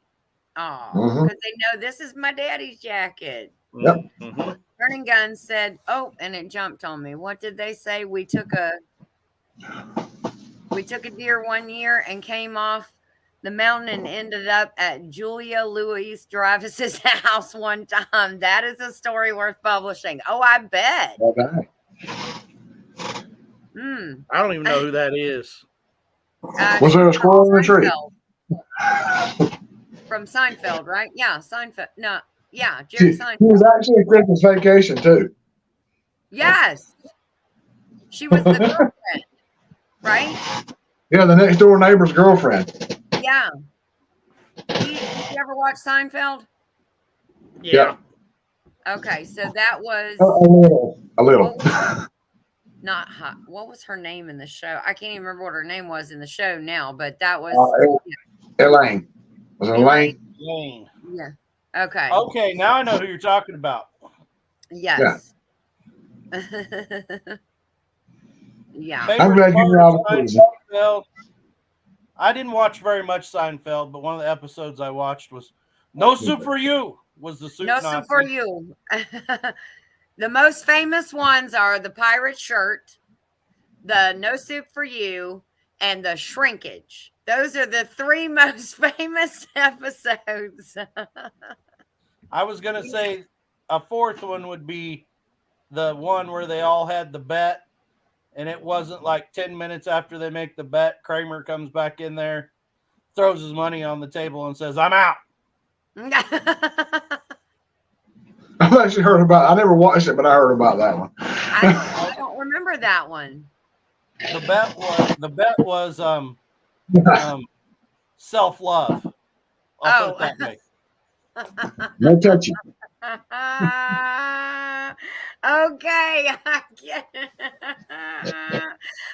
Oh, because they know this is my daddy's jacket. Yep. Mm-hmm. Burning Gun said, "Oh," and it jumped on me. What did they say? We took a deer one year and came off the mountain and ended up at Julia Louis Travis's house one time. That is a story worth publishing. Oh, I bet. Okay. I don't even know who that is. Was there a squirrel in the tree? From Seinfeld, right? Yeah, Seinfeld. No, yeah, Jerry She Seinfeld. was actually a Christmas Vacation too. Yes. She was the girlfriend, right? Yeah, the next door neighbor's girlfriend. Yeah. Did you ever watch Seinfeld? Yeah. Okay, so that was A little. not hot. What was her name in the show? I can't even remember what her name was in the show now, but that was Elaine. Was it Elaine? Lane. yeah. Okay. Okay, now I know who you're talking about. Yes. Yeah. I'm glad you knew all the Seinfeld. I didn't watch very much Seinfeld, but one of the episodes I watched was "No Soup for You." Was the soup No Nazi. soup for you. The most famous ones are the pirate shirt, the No Soup for You, and the shrinkage. Those are the 3 most famous episodes. I was gonna say a 4th one would be the one where they all had the bet, and it wasn't like 10 minutes after they make the bet, Kramer comes back in there, throws his money on the table, and says, "I'm out." I've actually heard about. I never watched it, but I heard about that one. I don't remember that one. The bet was self-love. I'll put it that way. No touchy. Okay, I get it.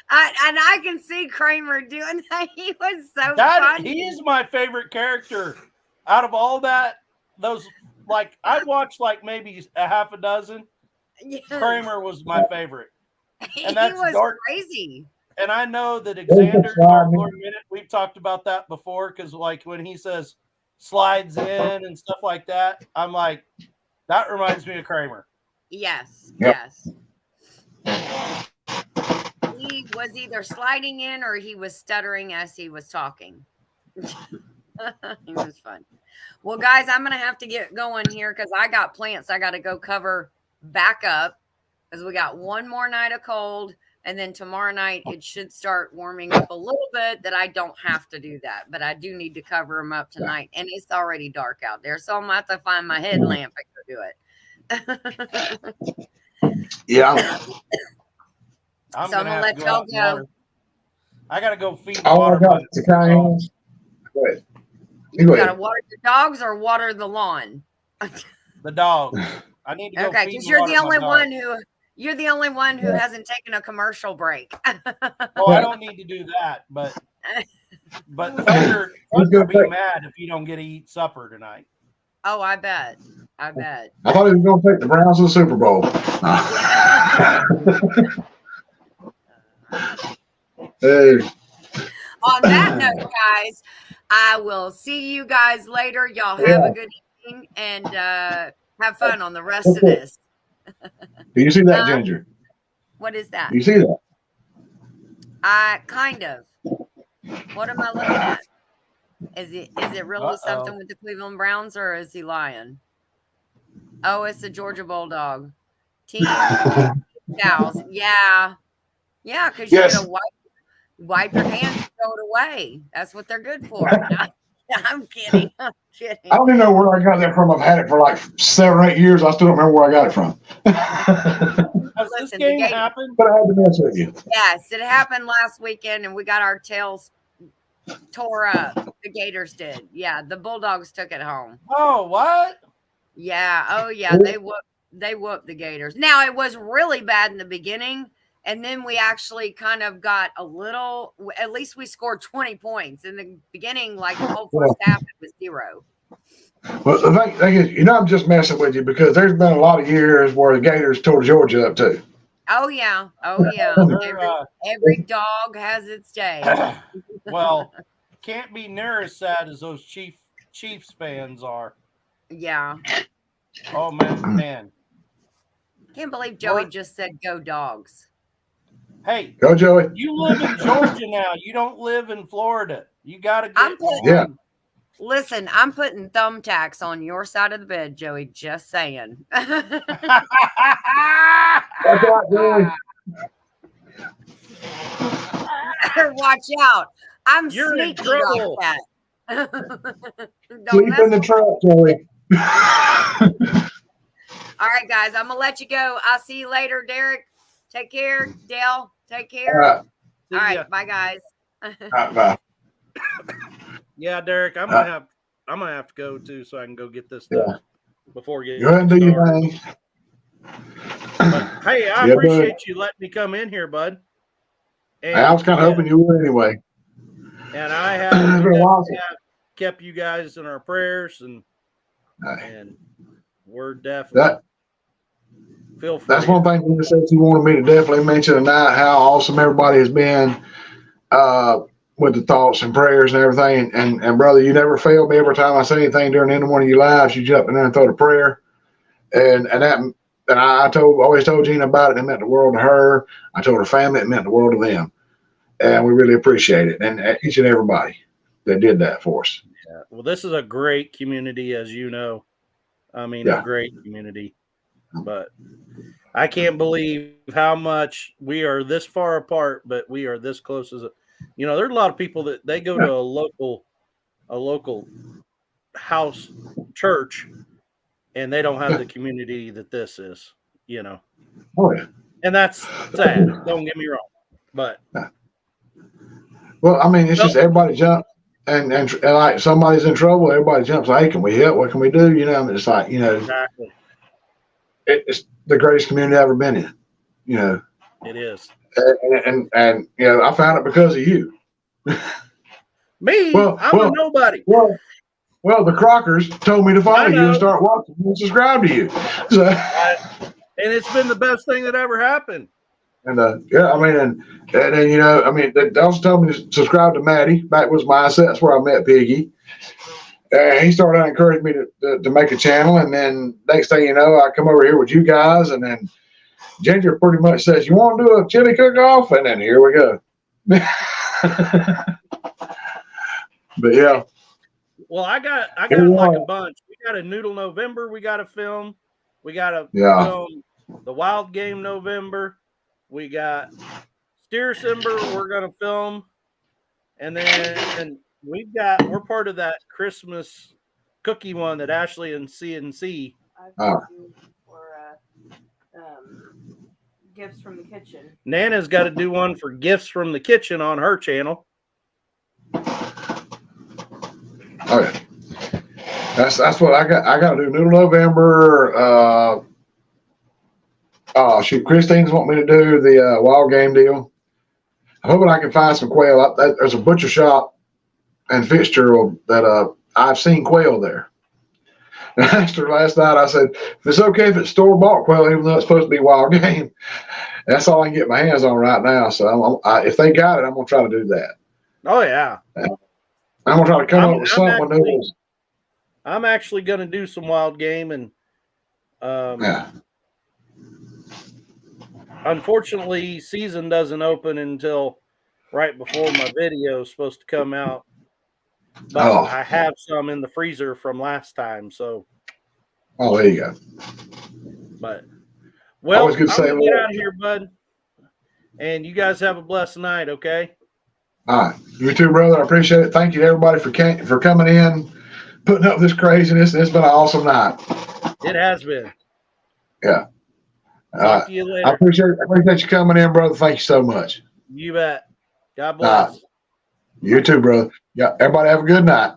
I can see Kramer doing that. He was so funny. He is my favorite character out of all that. Those, like, I'd watch like maybe a half a dozen. Yes. Kramer was my favorite. And he was crazy. And I know that Xander, our Lord Minute, we've talked about that before, because like when he says slides in and stuff like that, I'm like, that reminds me of Kramer. Yes, Yep. yes. He was either sliding in or he was stuttering as he was talking. It was fun. Well, guys, I'm going to have to get going here because I got plants I got to go cover back up because we got one more night of cold. And then tomorrow night, it should start warming up a little bit that I don't have to do that. But I do need to cover them up tonight. And it's already dark out there. So I'm going to have to find my headlamp and go do it. Yeah. I'm So I'm going to let y'all go. I got to go feed Oh, water. my God. It's a kind. Go ahead. You got to water the dogs or water the lawn? The dogs. I need to go okay, feed because you're the only dogs. one who... You're the only one who hasn't taken a commercial break. Oh, I don't need to do that, but Thunder will be mad if you don't get to eat supper tonight. Oh, I bet. I bet. I thought he was going to take the Browns to the Super Bowl. Hey. On that note, guys, I will see you guys later. Y'all have a good evening and have fun on the rest of this. Do you see that, Ginger? What is that? Do you see that? Kind of. What am I looking at? Is it really something with the Cleveland Browns or is he lying? Oh, it's the Georgia Bulldog. Team Cows. Yeah. Yeah, because you're going to wipe your hands and throw it away. That's what they're good for. I'm kidding. I'm kidding. I don't even know where I got that from. I've had it for like 7 or 8 years. I still don't remember where I got it from. Has this game happened? But I had to mess with you. Yes, it happened last weekend, and we got our tails tore up. The Gators did. Yeah, the Bulldogs took it home. Oh, what? Yeah. Oh, yeah. They whooped the Gators. Now, it was really bad in the beginning. And then we actually kind of got a little, at least we scored 20 points. In the beginning, like the whole first half, it was 0. Well, the thing is, I'm just messing with you because there's been a lot of years where the Gators tore Georgia up too. Oh, yeah. Oh, yeah. Every dog has its day. Well, can't be near as sad as those Chiefs fans are. Yeah. Oh, man. Can't believe Joey just said go Dogs. Hey, go Joey. You live in Georgia now. You don't live in Florida. You got to get Listen, I'm putting thumbtacks on your side of the bed, Joey. Just saying. That's right, Joey. Watch out. You're sneaky in trouble. like that. Sleep in the truck, Joey. All right, guys. I'm going to let you go. I'll see you later, Derek. Take care. Dale, take care. All right. Bye, guys. Bye. Yeah, Derek, I'm gonna have to go too, so I can go get this done before you go ahead and do your thing. But, hey, I appreciate you letting me come in here, bud. And, I was kind of hoping you would anyway. And I have kept you guys in our prayers, and we're definitely feel free. That's one thing you said you wanted me to definitely mention tonight, how awesome everybody has been with the thoughts and prayers and everything. And brother, you never failed me every time I say anything during any one of your lives. You jump in there and throw the prayer. And I always told Gina about it. It meant the world to her. I told her family it meant the world to them. And we really appreciate it. And each and everybody that did that for us. Yeah. Well, this is a great community, as you know. I mean, a great community. But I can't believe how much we are this far apart, but we are this close as there's a lot of people that they go to a local house church and they don't have the community that this is, Oh yeah. And that's sad. Don't get me wrong. But Well, I mean, it's just everybody jumps and like somebody's in trouble, everybody jumps. Hey, can we help? What can we do? You know, I mean, it's like, you know, exactly, it's the greatest community I've ever been in. You know, it is. And you know, I found it because of you. Me, Well, I'm a nobody. Well, the Crockers told me to follow I you know. and start watching and subscribe to you. So, And it's been the best thing that ever happened. and yeah, I mean, and then you know, I mean, they also told me to subscribe to Maddie. Back was mindset. That's where I met Piggy. He started to encourage me to make a channel, and then next thing you know, I come over here with you guys, and then Ginger pretty much says, "You want to do a chili cook-off?" And then here we go. But yeah. Well, I got like a bunch. We got a Noodle November. We got to film. We got to film the Wild Game November. We got Steer Simber. We're gonna film, and then we're part of that Christmas cookie one that Ashley and CNC. For gifts from the kitchen. Nana's got to do one for gifts from the kitchen on her channel. Oh yeah, that's what I got. I got to do Noodle November. Shoot, Christine's want me to do the wild game deal. I'm hoping I can find some quail. There's a butcher shop in Fitzgerald that I've seen quail there. And I asked her last night. I said, if it's okay if it's store bought quail, even though it's supposed to be wild game. That's all I can get my hands on right now. So if they got it, I'm gonna try to do that. Oh yeah. I'm gonna try to come up with something. I'm actually gonna do some wild game, and unfortunately, season doesn't open until right before my video is supposed to come out. But I have some in the freezer from last time, so. Oh, there you go. But well, I'm gonna get out of here, bud. And you guys have a blessed night, okay? All right, you too, brother. I appreciate it. Thank you to everybody for coming in, putting up with this craziness. It's been an awesome night. It has been. Yeah. Talk to you later. I appreciate you coming in, brother. Thank you so much. You bet. God bless. You too, brother. Yeah. Everybody have a good night.